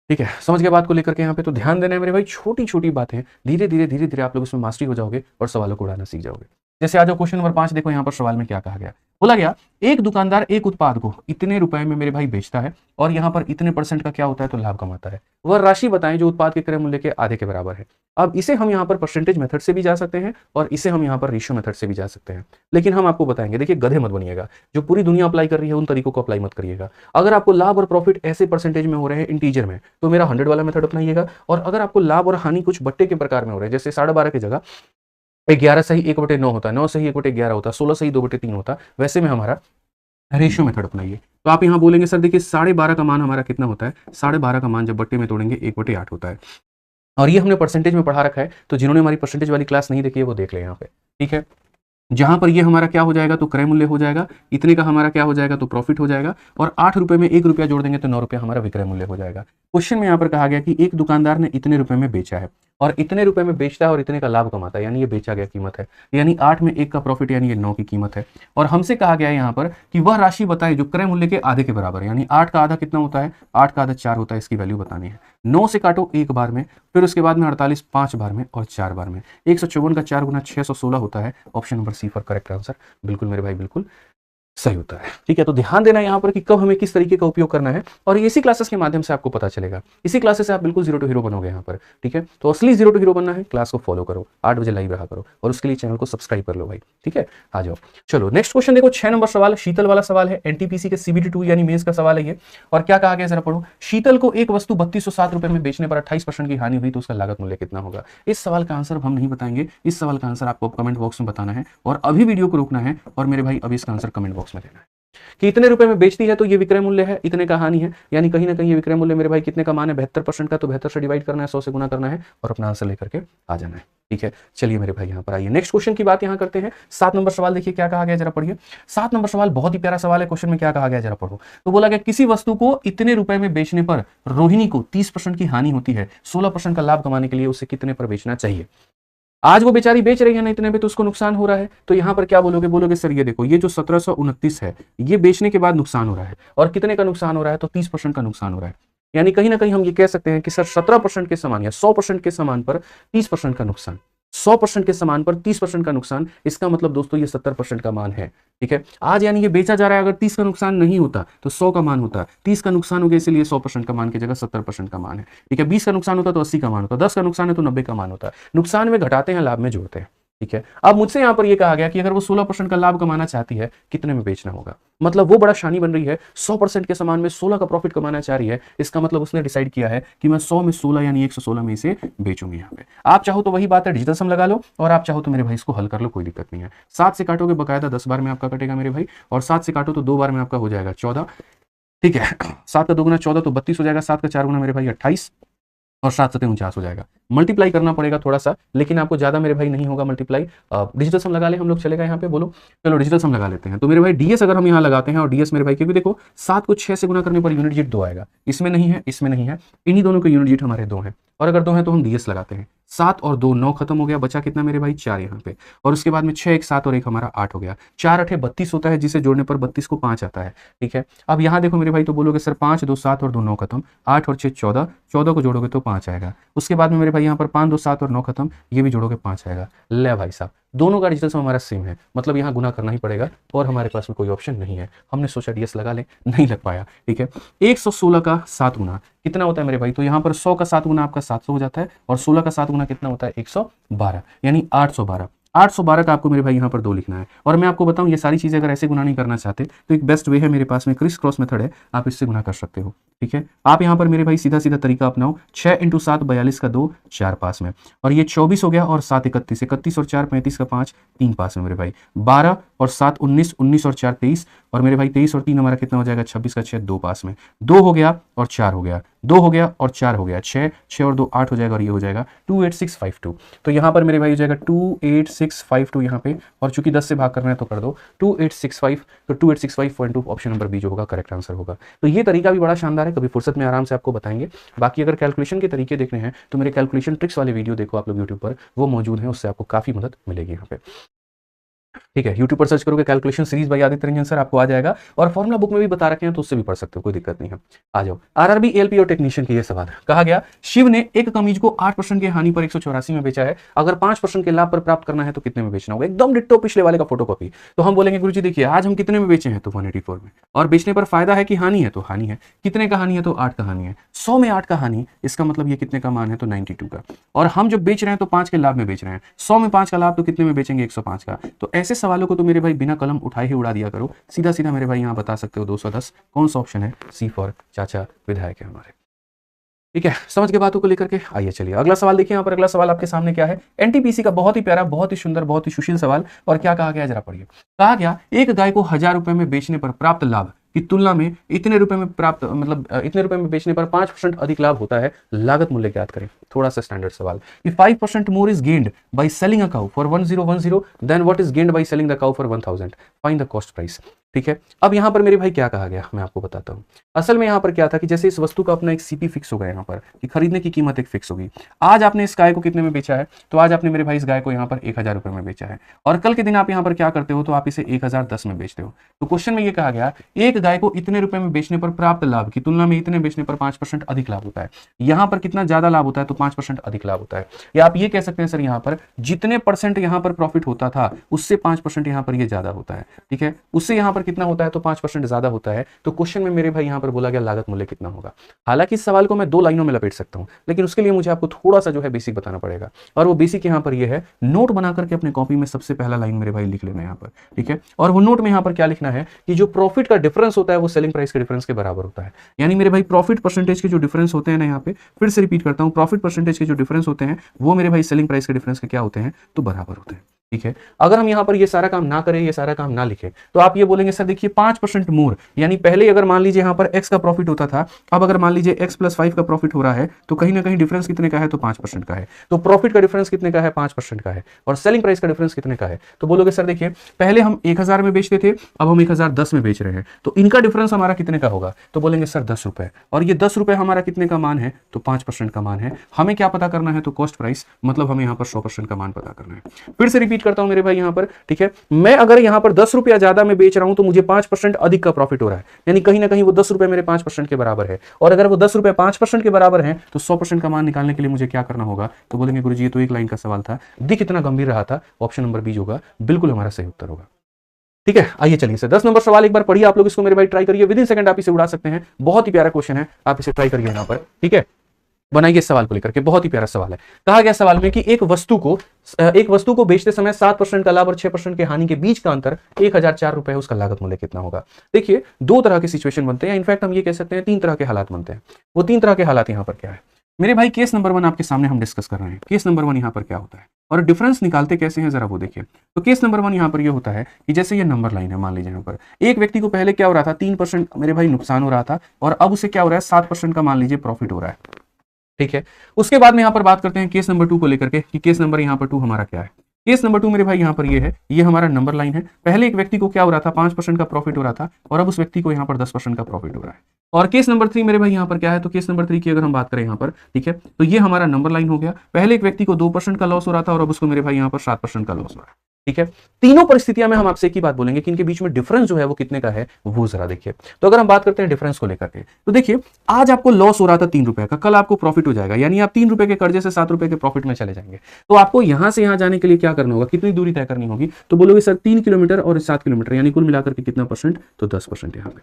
ठीक है, समझ गए बात को लेकर के। यहाँ पे तो ध्यान देना है मेरे भाई, छोटी छोटी बातें धीरे धीरे आप लोग इसमें मास्टरी हो जाओगे और सवालों को उड़ाना सीख जाओगे। जैसे आ जाओ क्वेश्चन नंबर 5 देखो यहाँ पर सवाल में क्या कहा गया। बोला गया एक दुकानदार एक उत्पाद को इतने रुपए में मेरे भाई बेचता है और यहाँ पर इतने परसेंट का क्या होता है तो लाभ कमाता है। वह राशि बताएं जो उत्पाद के क्रय मूल्य के आधे के बराबर है। अब इसे हम यहाँ पर परसेंटेज मेथड से भी जा सकते हैं और इसे हम यहाँ पर रेशियो मेथड से भी जा सकते हैं, लेकिन हम आपको बताएंगे, देखिए गधे मत बनिएगा, जो पूरी दुनिया अप्लाई कर रही है उन तरीकों को अप्लाई मत करिएगा। अगर आपको लाभ और प्रॉफिट ऐसे परसेंटेज में हो रहे हैं इंटीजर में तो मेरा 100 वाला मेथड अपनाइएगा, और अगर आपको लाभ और हानि कुछ बट्टे के प्रकार में हो रहे हैं, जैसे 12.5 की जगह 11 सही 1/9 होता है, 9 सही 1/11 होता है, 16 सही 2/3 होता है, वैसे में हमारा रेशियो मेथड अपनाइए। तो आप यहाँ बोलेंगे सर देखिए 12.5 का मान हमारा कितना होता है, 12.5 का मान जब बट्टे में तोड़ेंगे 1/8 होता है, और ये हमने परसेंटेज में पढ़ा रखा है, तो जिन्होंने हमारी परसेंटेज वाली क्लास नहीं देखी है वो देख ले यहाँ पे, ठीक है। जहां पर ये हमारा क्या हो जाएगा तो क्रय मूल्य हो जाएगा, इतने का हमारा क्या हो जाएगा तो प्रॉफिट हो जाएगा, और 8 रुपए में 1 रुपया जोड़ देंगे तो 9 रुपया हमारा विक्रय मूल्य हो जाएगा। क्वेश्चन में यहाँ पर कहा गया कि एक दुकानदार ने इतने रुपए में बेचा है और इतने रुपए में बेचता है और इतने का लाभ कमाता है, यानी ये बेचा गया कीमत है, यानी 8 में 1 का प्रॉफिट, यानी ये 9 की कीमत है। और हमसे कहा गया है यहाँ पर कि वह राशि बताए जो क्रय मूल्य के आधे के बराबर है, यानी 8 का आधा कितना होता है, 8 का आधा 4 होता है, इसकी वैल्यू बतानी है। 9 से काटो 1 बार में, फिर उसके बाद में 48 5 बार में और 4 बार में, 154 का 4 गुना 616 होता है। Option number C for correct answer. बिल्कुल मेरे भाई बिल्कुल सही होता है, ठीक है। तो ध्यान देना यहाँ पर कि कब हमें किस तरीके का उपयोग करना है, और इसी क्लासेस के माध्यम से आपको पता चलेगा, इसी क्लासेस से आप बिल्कुल जीरो टू हीरो बनोगे यहाँ पर, ठीक है। तो असली जीरो टू हीरो बनना है, क्लास को फॉलो करो, 8 बजे लाइव रहा करो, और उसके लिए चैनल को सब्सक्राइब कर लो भाई, ठीक है। आ जाओ, चलो नेक्स्ट क्वेश्चन देखो, 6 नंबर सवाल शीतल वाला सवाल है, एनटीपीसी के CBT 2 यानी मेंस का सवाल है ये। और क्या कहा गया जरा पढ़ो, शीतल को एक वस्तु 3207 रुपए में बेचने पर 28% की हानि हुई तो उसका लागत मूल्य कितना होगा। इस सवाल का आंसर हम नहीं बताएंगे, इस सवाल का आंसर आपको कमेंट बॉक्स में बताना है, और अभी वीडियो को रोकना है, और मेरे भाई अभी इसका आंसर कमेंट बॉक्स में देना है कि इतने रुपए में बेचती है तो ये विक्रय मूल्य है, इतने का हानि है, यानी कहीं ना कहीं ये विक्रय मूल्य मेरे भाई कितने का मान है 72% का, तो 72 से डिवाइड करना है, 100 से गुना करना है, और अपना आंसर लेकर के आ जाना है, ठीक है। चलिए मेरे भाई यहाँ पर आइए नेक्स्ट क्वेश्चन की बात यहाँ करते हैं। 7 नंबर सवाल देखिए क्या कहा गया जरा पढ़िए। 7 नंबर सवाल बहुत ही प्यारा सवाल है, क्वेश्चन में क्या कहा गया जरा पढ़ो। तो बोला गया किसी वस्तु को इतने रुपए में बेचने पर रोहिणी को 30% की हानि होती है, 16% का लाभ कमाने के लिए उसे कितने पर बेचना चाहिए। आज वो बेचारी बेच रही है ना इतने पे, तो उसको नुकसान हो रहा है, तो यहाँ पर क्या बोलोगे, बोलोगे सर ये देखो ये जो 1729 है ये बेचने के बाद नुकसान हो रहा है, और कितने का नुकसान हो रहा है तो 30% का नुकसान हो रहा है, यानी कहीं ना कहीं हम ये कह सकते हैं कि सर 17% के समान या 100% के समान पर 30% का नुकसान, 100% के समान पर 30% का नुकसान, इसका मतलब दोस्तों ये 70% का मान है, ठीक है। आज यानी ये बेचा जा रहा है, अगर 30 का नुकसान नहीं होता तो 100 का मान होता, 30 का नुकसान हो गया इसलिए 100% का मान की जगह 70% का मान है, ठीक है। 20 का नुकसान होता तो 80 का मान होता, 10 का नुकसान है तो 90 का मान होता। नुकसान में घटाते हैं, लाभ में जोड़ते हैं, ठीक है। अब मुझसे यहां पर यह कहा गया कि अगर वो 16% का लाभ कमाना चाहती है कितने में बेचना होगा, मतलब वो बड़ा शानी बन रही है, 100% के समान में 16 का प्रॉफिट कमाना चाह रही है, इसका मतलब उसने डिसाइड किया है कि मैं 100 में 16 यानी 116 में इसे बेचूंगी। यहाँ पे आप चाहो तो वही बात है, डिजिटल सम लगा लो, और आप चाहो तो मेरे भाई इसको हल कर लो, कोई दिक्कत नहीं है। 7 से काटोगे बकायदा 10 बार में आपका कटेगा मेरे भाई, और 7 से काटो तो 2 बार में आपका हो जाएगा 14, ठीक है। 7 का 2 गुना 14 तो 32 हो जाएगा, 7 का 4 गुना मेरे भाई 28, और 7 7 49 हो जाएगा। मल्टीप्लाई करना पड़ेगा थोड़ा सा, लेकिन आपको ज्यादा मेरे भाई नहीं होगा मल्टीप्लाई। डिजिटल सम लगा ले हम लोग, चलेगा यहाँ पे, बोलो चलो डिजिटल सम लगा लेते हैं। तो मेरे भाई डीएस अगर हम यहाँ लगाते हैं, और डीएस मेरे भाई क्योंकि देखो 7 को 6 से गुना करने पर यूनिट जीट 2 आएगा, इसमें नहीं है इसमें नहीं है, इन्हीं दोनों के यूनिट जीट हमारे 2 हैं, और अगर 2 हैं तो हम डीएस लगाते हैं। 7 और 2 9 खत्म हो गया, बचा कितना मेरे भाई 4 यहाँ पे, और उसके बाद में 6 1 7 और 1 हमारा 8 हो गया, 4 8 32 होता है, जिसे जोड़ने पर 32 को 5 आता है, ठीक है। अब यहाँ देखो मेरे भाई, तो बोलोगे सर 5 2 7 और 2 9 खत्म, 8 और 6 14, 14 को जोड़ोगे तो 5 आएगा। उसके बाद में मेरे भाई यहाँ पर 5 2 7 और 9 खत्म, ये भी जोड़ोगे 5 आएगा। ले भाई साहब दोनों का डिजिटल सम हमारा सेम है, मतलब यहाँ गुना करना ही पड़ेगा, और हमारे पास में कोई ऑप्शन नहीं है, हमने सोचा डीएस लगा ले, नहीं लग पाया, ठीक है। 116 का 7 गुना कितना होता है मेरे भाई, तो यहाँ पर 100 का 7 गुना आपका 700 हो जाता है, और 16 का 7 गुना कितना होता है 112, यानी 812। 812 का आपको मेरे भाई यहाँ पर 2 लिखना है, और मैं आपको बताऊं ये सारी चीजें अगर ऐसे गुना नहीं करना चाहते तो एक बेस्ट वे है मेरे पास में, क्रिस क्रॉस मेथड है, आप इससे गुना कर सकते हो, ठीक है। आप यहाँ पर मेरे भाई सीधा सीधा तरीका अपनाओ, 6 × 7 42 का 2 4 पास में, और ये 24 हो गया, और 7 31 31 और 4 35 का 5 3 पास में मेरे भाई, 12 और 7 19 19 और 4 23, और मेरे भाई 23 और 3 हमारा कितना हो जाएगा 26 का 6 2 पास में, 2 हो गया और 4 हो गया, 2 हो गया और 4 हो गया, 6 6 और 2 8 हो जाएगा, और ये हो जाएगा 28652। तो यहाँ पर मेरे भाई हो जाएगा 28652 यहाँ पे, और चूंकि 10 से भाग करना है तो कर दो 2865, तो 2865.2 ऑप्शन नंबर बी जो होगा करेक्ट आंसर होगा। तो ये तरीका भी बड़ा शानदार है, कभी फुर्सत में आराम से आपको बताएंगे। बाकी अगर कैलकुलेशन के तरीके देखने हैं तो मेरे कैलकुलेशन ट्रिक्स वाले वीडियो देखो आप लोग यूट्यूब पर, वो मौजूद है, उससे आपको काफी मदद मिलेगी यहाँ पे। ठीक है, यूट्यूब पर सर्च करोगे calculation series by Aditya Ranjan sir, आपको आ जाएगा। और फॉर्मुला बुक में भी बता रखे हैं, तो उससे भी पढ़ सकते हो, कोई दिक्कत नहीं है। आ जाओ, आरआरबी एएलपी और टेक्नीशियन के ये सवाल कहा गया, शिव ने एक कमीज को 8% की हानि पर 184 में बेचा है, अगर 5% के लाभ पर प्राप्त करना है तो कितने में बेचना होगा? एकदम डिट्टो पिछले वाले का फोटोकॉपी। तो हम बोलेंगे गुरुजी देखिए आज हम कितने में बेचे हैं, तो 184 में, और बेचने पर फायदा है कि हानि है, तो हानि है। कितने का हानि है? तो 8 का हानि है। 100 में 8 का हानि, इसका मतलब ये कितने का मान है? तो 92 का। और हम जो बेच रहे हैं तो 5 के लाभ में बेच रहे हैं, 100 में 5 का लाभ, तो कितने में बेचेंगे? 105 का। तो ऐसे सवालों को तो मेरे भाई बिना कलम उठाए ही उड़ा दिया करो, सीधा सीधा मेरे भाई यहाँ बता सकते हो 210। कौन सा ऑप्शन है? सी फॉर चाचा विधायक है हमारे। ठीक है, समझ के बातों को लेकर के आइए चलिए अगला सवाल देखिए। यहाँ पर अगला सवाल आपके सामने क्या है? एनटीपीसी का बहुत ही प्यारा, बहुत ही सुंदर, बहुत ही सुशील सवाल। और क्या कहा गया जरा पढ़िए। कहा गया एक गाय को 1000 रुपए में बेचने पर प्राप्त लाभ की तुलना में इतने रुपए में प्राप्त इतने रुपए में बेचने पर 5% अधिक लाभ होता है, लागत मूल्य ज्ञात करें। थोड़ा सा स्टैंडर्ड सवाल कि 5% more is gained by selling a cow for 1010 then what is gained by selling the cow for 1000, find the cost price. ठीक है, अब यहां पर मेरे भाई क्या कहा गया मैं आपको बताता हूं। असल में यहां पर क्या था कि जैसे इस वस्तु का अपना एक सीपी फिक्स होगा यहाँ पर कि खरीदने की कीमत एक फिक्स होगी। आज आपने इस गाय को कितने में बेचा है? तो आज आपने मेरे भाई इस गाय को यहाँ पर 1000 रुपए में बेचा है, और कल के दिन आप यहाँ पर क्या करते हो? तो आप इसे 1010 में बेचते हो। तो क्वेश्चन में ये कहा गया एक गाय को इतने रुपए में बेचने पर प्राप्त लाभ की तुलना में इतने बेचने पर 5% अधिक लाभ होता है। यहाँ पर कितना ज्यादा लाभ होता है? तो 5% अधिक लाभ होता है। या आप ये कह सकते हैं सर यहाँ पर जितने परसेंट यहाँ पर प्रॉफिट होता था उससे 5% यहाँ पर ये ज्यादा होता है। ठीक है, उससे यहाँ पर कितना होता है? तो 5% ज्यादा होता है। तो क्वेश्चन में मेरे भाई यहाँ पर बोला गया लागत मूल्य कितना होगा। हालांकि इस सवाल को मैं 2 लाइनों में लपेट सकता हूं, लेकिन उसके लिए मुझे आपको थोड़ा सा जो है बेसिक बताना पड़ेगा। और वो बेसिक यहाँ पर ये है, नोट बना करके अपने कॉपी में सबसे पहला लाइन मेरे भाई लिख लेना यहाँ पर। ठीक है, और वो नोट में यहाँ पर क्या लिखना है कि जो प्रॉफिट का डिफरेंस होता है वो सेलिंग प्राइस के डिफरेंस के बराबर होता है। यानी मेरे भाई प्रॉफिट परसेंटेज के जो डिफरेंस होते हैं ना, यहाँ पे फिर से रिपीट करता हूं, प्रॉफिट परसेंटेज के जो डिफरेंस होते हैं वो मेरे भाई सेलिंग प्राइस के डिफरेंस के क्या होते हैं? तो बराबर होते हैं। ठीक है, अगर हम यहाँ पर ये सारा काम ना करें, ये सारा काम ना लिखें, तो आप ये बोलेंगे सर देखिए 5% मोर, यानी पहले अगर मान लीजिए यहाँ पर x का प्रॉफिट होता था, अब अगर मान लीजिए x + 5 का प्रॉफिट हो रहा है, तो कहीं ना कहीं डिफरेंस कितने का है? तो 5% का है। तो प्रॉफिट का डिफरेंस कितने का है? 5% का है। और सेलिंग प्राइस का डिफरेंस कितने का है? तो बोलोगे सर देखिए पहले हम 1000 में बेचते थे, अब हम 1010 में बेच रहे हैं, तो इनका डिफरेंस हमारा कितने का होगा? तो बोलेंगे सर 10 रुपए। और ये 10 रुपए हमारा कितने का मान है? तो 5% का मान है। हमें क्या पता करना है? तो कॉस्ट प्राइस, मतलब हमें यहाँ पर 100% का मान पता करना है। फिर से रिपीट करता हूं मेरे भाई यहाँ पर, ठीक है, मैं अगर यहां पर 10 रुपया ज्यादा में बेच रहा हूं तो मुझे 5% अधिक का प्रॉफिट हो रहा है, यानी कहीं ना कहीं वो 10 रुपए मेरे 5% के बराबर है। और अगर वो 10 रुपए 5% के बराबर है तो 100% का मान निकालने के लिए मुझे क्या करना होगा? तो बोलेंगे गुरुजी ये तो एक लाइन का सवाल था, दिख इतना गंभीर रहा था, ऑप्शन नंबर बी होगा, बिल्कुल हमारा सही उत्तर होगा। ठीक है, आइए चलिए सर 10 नंबर सवाल एक बार पढ़िए आप लोग, इसको मेरे भाई ट्राई करिए, विद इन सेकंड आप इसे उड़ा सकते हैं, बहुत ही प्यारा क्वेश्चन है, आप इसे ट्राई करिए यहाँ पर। ठीक है, बनाइए इस सवाल को लेकर के, बहुत ही प्यारा सवाल है। कहा गया सवाल में कि एक वस्तु को बेचते समय 7% का लाभ और 6% की हानि के बीच का अंतर 1004 रुपए है, उसका लागत मूल्य कितना होगा? देखिए 2 तरह के सिचुएशन बनते हैं, इनफैक्ट हम ये कह सकते हैं 3 तरह के हालात बनते हैं। वो 3 तरह के हालात यहाँ पर क्या है मेरे भाई? केस नंबर 1 आपके सामने हम डिस्कस कर रहे हैं। केस नंबर 1 यहाँ पर क्या होता है और डिफरेंस निकालते कैसे हैं जरा वो देखिए। तो केस नंबर 1 यहाँ पर ये होता है कि जैसे ये नंबर लाइन है, मान लीजिए यहाँ पर एक व्यक्ति को पहले क्या हो रहा था? 3% मेरे भाई नुकसान हो रहा था, और अब उसे क्या हो रहा है? 7% का मान लीजिए प्रॉफिट हो रहा है। ठीक है, उसके बाद में यहां पर बात करते हैं केस नंबर 2 को लेकर के कि केस नंबर यहां पर 2 हमारा क्या है। केस नंबर 2 मेरे भाई यहां पर ये है, ये हमारा नंबर लाइन है। पहले एक व्यक्ति को क्या हो रहा था? 5% का प्रॉफिट हो रहा था, और अब उस व्यक्ति को यहां पर 10% का प्रॉफिट हो रहा है। और केस नंबर 3 मेरे भाई यहां पर क्या है? तो केस नंबर 3 की अगर हम बात करें यहां पर, ठीक है, तो ये हमारा नंबर लाइन हो गया। पहले एक व्यक्ति को 2% का लॉस हो रहा था, और अब उसको मेरे भाई यहां पर 7% का लॉस हो रहा है। ठीक है, तीनों परिस्थितियां में हम आपसे एक ही बात बोलेंगे कि इनके बीच में डिफरेंस जो है वो कितने का है, वो जरा देखिए। तो अगर हम बात करते हैं डिफरेंस को लेकर के, तो देखिए आज आपको लॉस हो रहा था 3 रुपए का, कल आपको प्रॉफिट हो जाएगा, यानी आप 3 रुपए के कर्जे से 7 रुपए के प्रॉफिट में चले जाएंगे। तो आपको यहां से यहां जाने के लिए क्या करना होगा? कितनी दूरी तय करनी होगी? तो बोलोगे सर 3 किलोमीटर और 7 किलोमीटर, यानी कुल मिलाकर के कितना परसेंट? तो 10% यहाँ पे।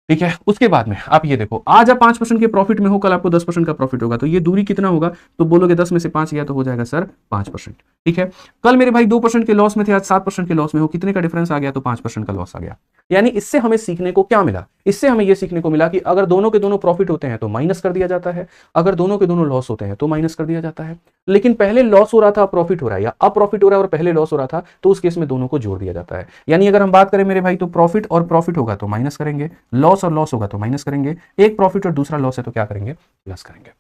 ठीक है, उसके बाद में आप ये देखो, आज आप 5% के प्रॉफिट में हो, कल आपको 10% का प्रॉफिट होगा, तो ये दूरी कितना होगा? तो बोलोगे 10 में से 5 गया तो हो जाएगा सर 5%। ठीक है, कल मेरे भाई 2% के लॉस में थे, आज 7% के लॉस में हो, कितने का डिफरेंस आ गया? तो 5% का लॉस आ गया। यानी इससे हमें सीखने को क्या मिला? इससे हमें यह सीखने को मिला कि अगर दोनों के दोनों प्रॉफिट होते हैं तो माइनस कर दिया जाता है, अगर दोनों के दोनों लॉस होते हैं तो माइनस कर दिया जाता है। लेकिन पहले लॉस हो रहा था प्रॉफिट हो रहा है, या अब प्रॉफिट हो रहा है और पहले लॉस हो रहा था, तो उस केस में दोनों को जोड़ दिया जाता है। यानी अगर हम बात करें मेरे भाई, तो प्रॉफिट और प्रॉफिट होगा तो माइनस करेंगे, लॉस और लॉस होगा तो माइनस करेंगे, एक प्रॉफिट और दूसरा लॉस है तो क्या करेंगे? प्लस करेंगे।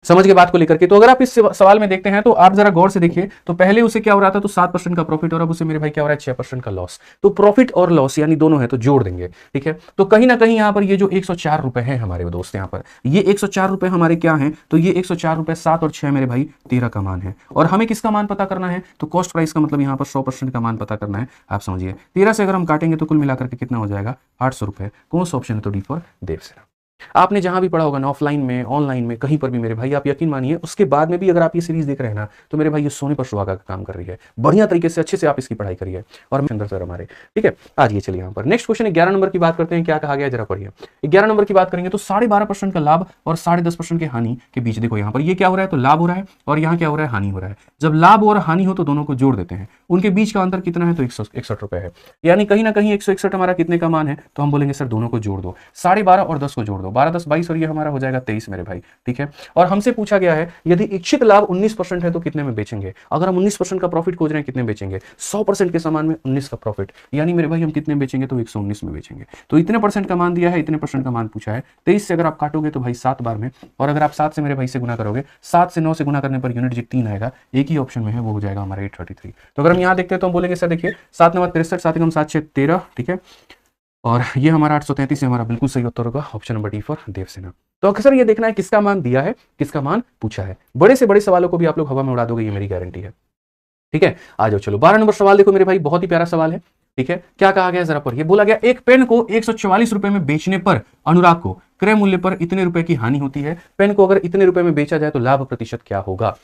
समझ के बात को लेकर के। तो अगर आप इस सवाल में देखते हैं तो आप जरा गौर से देखिए, तो पहले उसे क्या हो रहा था, तो 7% का प्रॉफिट, और अब उसे मेरे भाई क्या हो रहा है, 6% का लॉस। तो प्रॉफिट और लॉस यानी दोनों है तो जोड़ देंगे, ठीक है। तो कहीं ना कहीं यहां पर ये जो 104 रुपए है हमारे दोस्त, यहां पर ये 104 रुपए हमारे क्या है, तो ये 104 रुपए 7 और 6 मेरे भाई 13 का मान है। और हमें किसका मान पता करना है, तो कॉस्ट प्राइस का मतलब यहां पर 100% का मान पता करना है। आप समझिए 13 से अगर हम काटेंगे तो कुल मिलाकर के कितना हो जाएगा, 800 रुपए। कौन सा ऑप्शन है, तो डी फॉर देवसेना। आपने जहां भी पढ़ा होगा ना, ऑफलाइन में, ऑनलाइन में, कहीं पर भी मेरे भाई, आप यकीन मानिए उसके बाद में भी अगर आप ये सीरीज देख रहे हैं ना, तो मेरे भाई ये सोने पर सुहागा का काम कर रही है। बढ़िया तरीके से अच्छे से आप इसकी पढ़ाई करिए। और अंदर सर हमारे, ठीक है। आज ये चलिए यहाँ पर नेक्स्ट क्वेश्चन 11 नंबर की बात करते हैं। क्या कहा गया जरा पढ़िए। 11 नंबर की बात करेंगे तो 12.5% का लाभ और 10.5% के हानि के बीच देखो यहाँ पर ये क्या हो रहा है, तो लाभ हो रहा है, और यहाँ क्या हो रहा है, हानि हो रहा है। जब लाभ और हानि हो तो दोनों को जोड़ देते हैं, उनके बीच का अंतर कितना है, तो 161 रुपए है। यानी कहीं ना कहीं 161 हमारा कितने का मान है, तो हम बोलेंगे सर दोनों को जोड़ दो, 12.5 और 10 को जोड़ दो, 12 10 22 और ये हमारा हो जाएगा 23 मेरे भाई, ठीक है। और हमसे पूछा गया है यदि इच्छित लाभ 19% है तो कितने में बेचेंगे। अगर हम 19% का प्रॉफिट खोज रहे हैं, कितने बेचेंगे, 100% के सामान में 19 का प्रॉफिट, यानी मेरे भाई हम कितने बेचेंगे, तो 119 में बेचेंगे। तो इतने परसेंट का मान दिया है, इतने परसेंट का मान पूछा है। 23 से अगर आप काटोगे तो भाई 7 बार में, और अगर आप 7 से मेरे भाई से गुना करोगे, 7 से 9 से गुना करने पर यूनिट जो 3 आएगा, एक ही ऑप्शन में है, वो हो जाएगा हमारा 833। तो अगर हम यहाँ देखते हैं तो हम बोलेंगे सर देखिए 7 9 63, 7 1 7 6 13, ठीक है। और ये हमारा 833 हमारा बिल्कुल सही उत्तर होगा, option number D for Devasena. तो अक्सर ये देखना है किसका मान दिया है, किसका मान पूछा है। बड़े से बड़े सवालों को भी आप लोग हवा में उड़ा दोगे, ये मेरी गारंटी है, ठीक है। आ जाओ चलो 12 नंबर सवाल देखो मेरे भाई, बहुत ही प्यारा सवाल है, ठीक है। क्या कहा गया जरा पढ़िए। बोला गया एक पेन को 144 रुपए में बेचने पर अनुराग को क्रय मूल्य पर इतने रुपए की हानि होती है। पेन को अगर इतने रुपए में बेचा जाए तो लाभ प्रतिशत क्या होगा।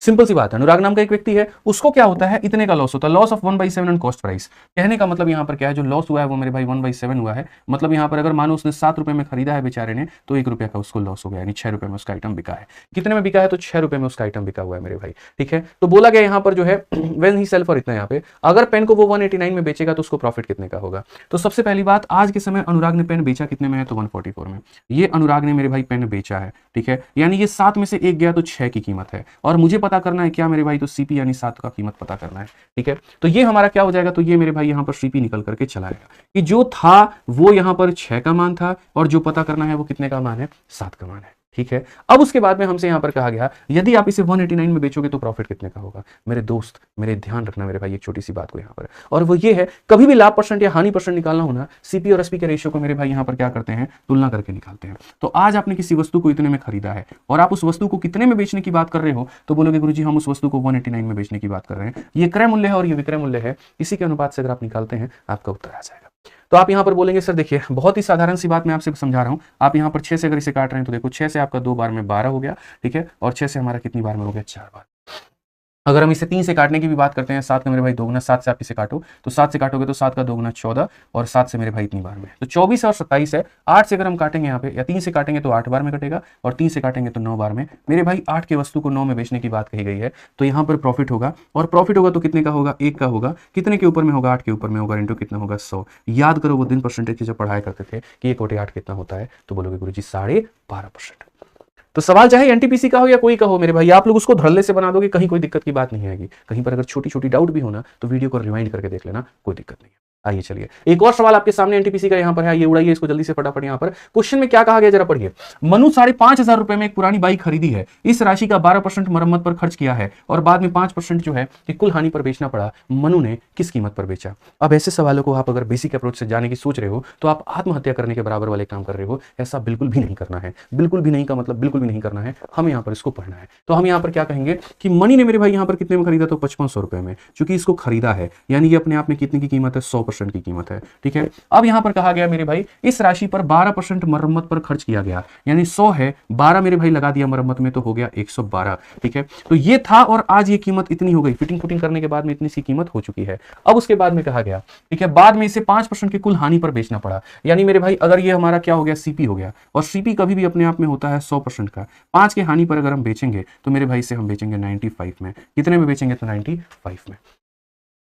सिंपल सी बात है, अनुराग नाम का एक व्यक्ति है, उसको क्या होता है, इतने का लॉस होता है, loss of 1/7 on cost price. कहने का मतलब यहाँ पर क्या है, जो लॉस हुआ है वो मेरे भाई 1/7 हुआ है। मतलब यहाँ पर अगर मानो उसने 7 रुपए में खरीदा है बेचारे ने, तो 1 रुपया का उसको लॉस हो गया, यानी 6 रुपए में उसका आइटम बिका है। कितने में बिका है, तो 6 रुपए में उसका आइटम बिका हुआ है मेरे भाई, ठीक है। तो बोला गया यहाँ पर जो है वेन ही सेल फॉर इतना, यहाँ पे अगर पेन को वो 189 में बेचेगा तो उसको प्रॉफिट कितने का होगा। तो सबसे पहली बात, आज के समय अनुराग ने पेन बेचा कितने में है, तो 144 में। ये अनुराग ने मेरे भाई पेन बेचा है, ठीक है। यानी ये 7 में से 1 गया तो 6 की कीमत है, और मुझे पता करना है क्या मेरे भाई, तो सीपी यानी 7 का कीमत पता करना है, ठीक है। तो ये हमारा क्या हो जाएगा, तो ये मेरे भाई यहां पर सीपी निकल करके चला आएगा कि जो था वो यहां पर 6 का मान था, और जो पता करना है वो कितने का मान है, 7 का मान है, ठीक है। अब उसके बाद में हमसे यहां पर कहा गया यदि आप इसे 189 में बेचोगे तो प्रॉफिट कितने का होगा। मेरे दोस्त मेरे ध्यान रखना मेरे भाई एक छोटी सी बात को यहां पर, और वो ये है कभी भी लाभ परसेंट या हानि परसेंट निकालना होना, सीपी और एसपी के रेशियो को मेरे भाई यहां पर क्या करते हैं, तुलना करके निकालते हैं। तो आज आपने किसी वस्तु को इतने में खरीदा है और आप उस वस्तु को कितने में बेचने की बात कर रहे हो, तो बोलोगे गुरुजी हम उस वस्तु को 189 में बेचने की बात कर रहे हैं। ये क्रय मूल्य है और ये विक्रय मूल्य है, इसी के अनुपात से अगर आप निकालते हैं आपका उत्तर आ जाएगा। तो आप यहां पर बोलेंगे सर देखिए बहुत ही साधारण सी बात मैं आपसे समझा रहा हूं। आप यहां पर 6 से अगर इसे काट रहे हैं तो देखो 6 से आपका 2 बार में 12 हो गया, ठीक है। और 6 से हमारा कितनी बार में हो गया, 4 बार। अगर हम इसे 3 से काटने की भी बात करते हैं, 7 का मेरे भाई 2 गुना, 7 से आप इसे काटो तो 7 से काटोगे तो 7 का 2 गुना 14, और 7 से मेरे भाई इतनी बार में, तो 24 और 27 है। 8 से अगर हम काटेंगे यहाँ पे, या 3 से काटेंगे तो 8 बार में कटेगा, और 3 से काटेंगे तो 9 बार में। मेरे भाई 8 के वस्तु को 9 में बेचने की बात कही गई है, तो यहाँ पर प्रॉफिट होगा, और प्रॉफिट होगा तो कितने का होगा, 1 का होगा। कितने के ऊपर में होगा, 8 के ऊपर में होगा, इंटू कितना होगा, 100। याद करो वो दिन परसेंटेज की जब पढ़ाया करते थे कि 1/8 कितना होता है, तो बोलोगे गुरुजी 12.5%। तो सवाल चाहे एनटीपीसी का हो या कोई का हो मेरे भाई, आप लोग उसको धड़ल्ले से बना दोगे, कहीं कोई दिक्कत की बात नहीं आएगी। कहीं पर अगर छोटी छोटी डाउट भी हो ना, तो वीडियो को रिवाइंड करके देख लेना, कोई दिक्कत नहीं है। आइए चलिए एक और सवाल आपके सामने एनटीपीसी का यहाँ पर है, ये उड़ाइए इसको जल्दी से फटाफट। यहाँ पर क्वेश्चन में क्या कहा गया जरा पढ़िए। मनु 5,500 रुपए में एक पुरानी बाइक खरीदी है, इस राशि का 12% मरम्मत पर खर्च किया है, और बाद में 5% जो है कि कुल हानि पर बेचना पड़ा। मनु ने किस कीमत पर बेचा। अब ऐसे सवालों को आप अगर बेसिक अप्रोच से जाने की सोच रहे हो तो आप आत्महत्या करने के बराबर वाले काम कर रहे हो। ऐसा बिल्कुल भी नहीं करना है, बिल्कुल भी नहीं का मतलब बिल्कुल भी नहीं करना है। हमें यहाँ पर इसको पढ़ना है। तो हम यहाँ पर क्या कहेंगे कि मनी ने मेरे भाई यहाँ पर कितने में खरीदा, तो 5500 रुपए में, क्योंकि इसको खरीदा है, यानी ये अपने आप में कितने की कीमत है, 100% की कीमत है, ठीक है। अब यहां पर कहा गया मेरे भाई इस राशि पर 12% मरम्मत पर खर्च किया गया, यानी 100 है, 12 मेरे भाई लगा दिया मरम्मत में, तो हो गया 112, ठीक है। तो ये था, और आज ये कीमत इतनी हो गई, फिटिंग करने के बाद में इतनी सी कीमत हो चुकी है। अब उसके बाद में कहा गया, ठीक है, बाद में इसे 5% की कुल हानि पर बेचना पड़ा। यानी मेरे भाई अगर ये हमारा क्या हो गया, सीपी हो गया, और सीपी कभी भी अपने आप में होता है 100% का। 5 के हानि पर अगर हम बेचेंगे तो मेरे भाई इसे हम बेचेंगे 95 में। कितने में बेचेंगे, तो 95 में।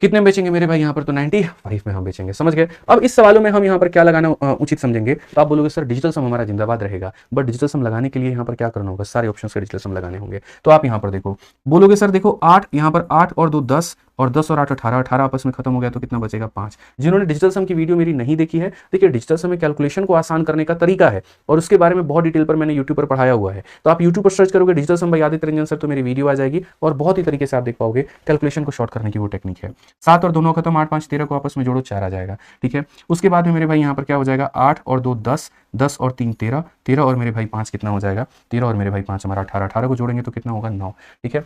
कितने में बेचेंगे मेरे भाई यहाँ पर, तो 95 में हम बेचेंगे। समझ गए। अब इस सवालों में हम यहाँ पर क्या लगाना उचित समझेंगे, तो आप बोलोगे सर डिजिटल सम हमारा जिंदाबाद रहेगा, बट डिजिटल सम लगाने के लिए यहाँ पर क्या करना होगा, सारे ऑप्शंस के डिजिटल सम लगाने होंगे। तो आप यहाँ पर देखो, बोलोगे सर देखो 8, यहाँ पर 8 और 2 10, और 10 और 8 18, 18 आपस में खत्म हो गया तो कितना बचेगा 5। जिन्होंने डिजिटल सम की वीडियो मेरी नहीं देखी है, देखिए डिजिटल सम में कैलकुलेशन को आसान करने का तरीका है और उसके बारे में बहुत डिटेल पर मैंने यूट्यूब पर पढ़ाया हुआ है। तो आप यूट्यूब पर सर्च करोगे डिजिटल सम बाय आदित्य रंजन सर तो मेरी वीडियो आ जाएगी और बहुत ही तरीके से आप देख पाओगे कैलकुलेशन को शॉर्ट करने की वो टेक्निक है। 7 और 2 खत्म, 8 5 13 को आपस में जोड़ो 4 आ जाएगा। ठीक है, उसके बाद में मेरे भाई यहाँ पर क्या हो जाएगा 8 और 2 10, 10 और 3 13, 13 और मेरे भाई 5 कितना हो जाएगा 13 और मेरे भाई 5 हमारा 18, 18 को जोड़ेंगे तो कितना होगा 9। ठीक है,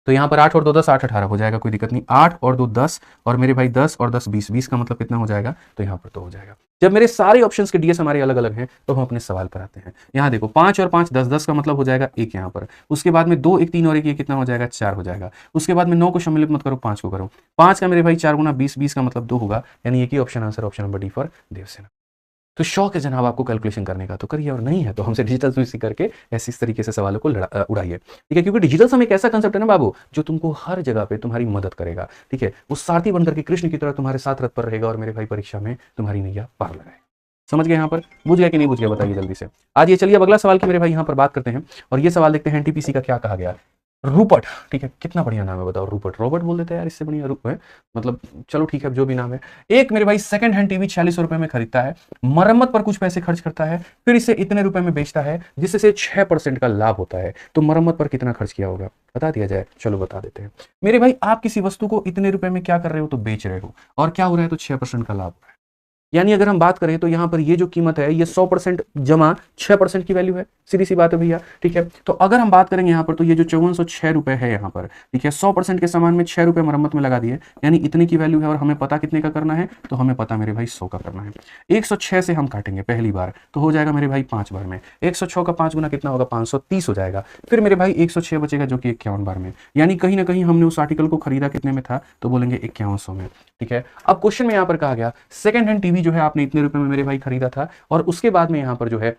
तो यहाँ पर 8 और 2 10, 8 18 हो जाएगा, कोई दिक्कत नहीं। 8 और 2 10 और मेरे भाई 10 और 10 20, 20 का मतलब कितना हो जाएगा, तो यहाँ पर तो हो जाएगा। जब मेरे सारे ऑप्शंस के डीएस हमारे अलग अलग हैं तो हम अपने सवाल पर आते हैं। यहाँ देखो 5 और 5 10, 10 का मतलब हो जाएगा 1 यहाँ पर, उसके बाद में 2 1 3 और 1 ये कितना हो जाएगा 4 हो जाएगा। उसके बाद में 9 को सम्मिलित मत करो, 5 को करो, 5 का मेरे भाई 4 गुना 20, 20 का मतलब 2 होगा, यानी एक ही option answer option number D for Devasena. तो शौक है जनाब आपको कैलकुलेशन करने का तो करिए, और नहीं है तो हमसे डिजिटल सम सीख करके ऐसे इस तरीके से सवालों को उड़ाइए। ठीक है, क्योंकि डिजिटल सम एक ऐसा कंसेप्ट है ना बाबू जो तुमको हर जगह पे तुम्हारी मदद करेगा। ठीक है, वो सारथी बनकर के कृष्ण की तरह तुम्हारे साथ रथ पर रहेगा और मेरे भाई परीक्षा में तुम्हारी नैया पार लगाएगा। समझ गए यहाँ पर, बुझ गया कि नहीं बुझ गया बताइए जल्दी से। आज ये चलिए अब अगला सवाल की मेरे भाई यहाँ पर बात करते हैं और ये सवाल देखते हैं एनटीपीसी का क्या कहा गया। रूपट, ठीक है, कितना बढ़िया नाम है बताओ, रूपट, रॉबर्ट बोल देते हैं यार, इससे बढ़िया रूप है, मतलब चलो ठीक है जो भी नाम है। एक मेरे भाई सेकंड हैंड टीवी 4600 रुपए में खरीदता है, मरम्मत पर कुछ पैसे खर्च करता है, फिर इसे इतने रुपए में बेचता है जिससे 6% का लाभ होता है। तो मरम्मत पर कितना खर्च किया होगा बता दिया जाए, चलो बता देते हैं। मेरे भाई आप किसी वस्तु को इतने रुपए में क्या कर रहे हो, तो बेच रहे हो, और क्या हो रहा है, तो 6% का लाभ हो रहा है। यानी अगर हम बात करें तो यहाँ पर ये जो कीमत है ये 100% जमा 6% की वैल्यू है, सीधी सी बात है भैया। ठीक है, तो अगर हम बात करेंगे यहाँ पर तो ये जो 5406 रुपए है यहाँ पर, ठीक है, 100% के सामान में 6 रुपए मरम्मत में लगा दिए, यानी इतने की वैल्यू है, और हमें पता कितने का करना है, तो हमें पता मेरे भाई 100 का करना है। 106 से हम काटेंगे पहली बार तो हो जाएगा मेरे भाई 5 बार में, 106 का 5 गुना कितना होगा 530 हो जाएगा। फिर मेरे भाई 106 बचेगा जो कि 51 बार में, यानी कहीं ना कहीं हमने उस आर्टिकल को खरीदा कितने में था, तो बोलेंगे 5100 में। ठीक है, अब क्वेश्चन में यहाँ पर कहा गया सेकंड हैंड टीवी जो है आपने इतने रुपए में मेरे भाई खरीदा था, और उसके बाद में यहाँ पर जो है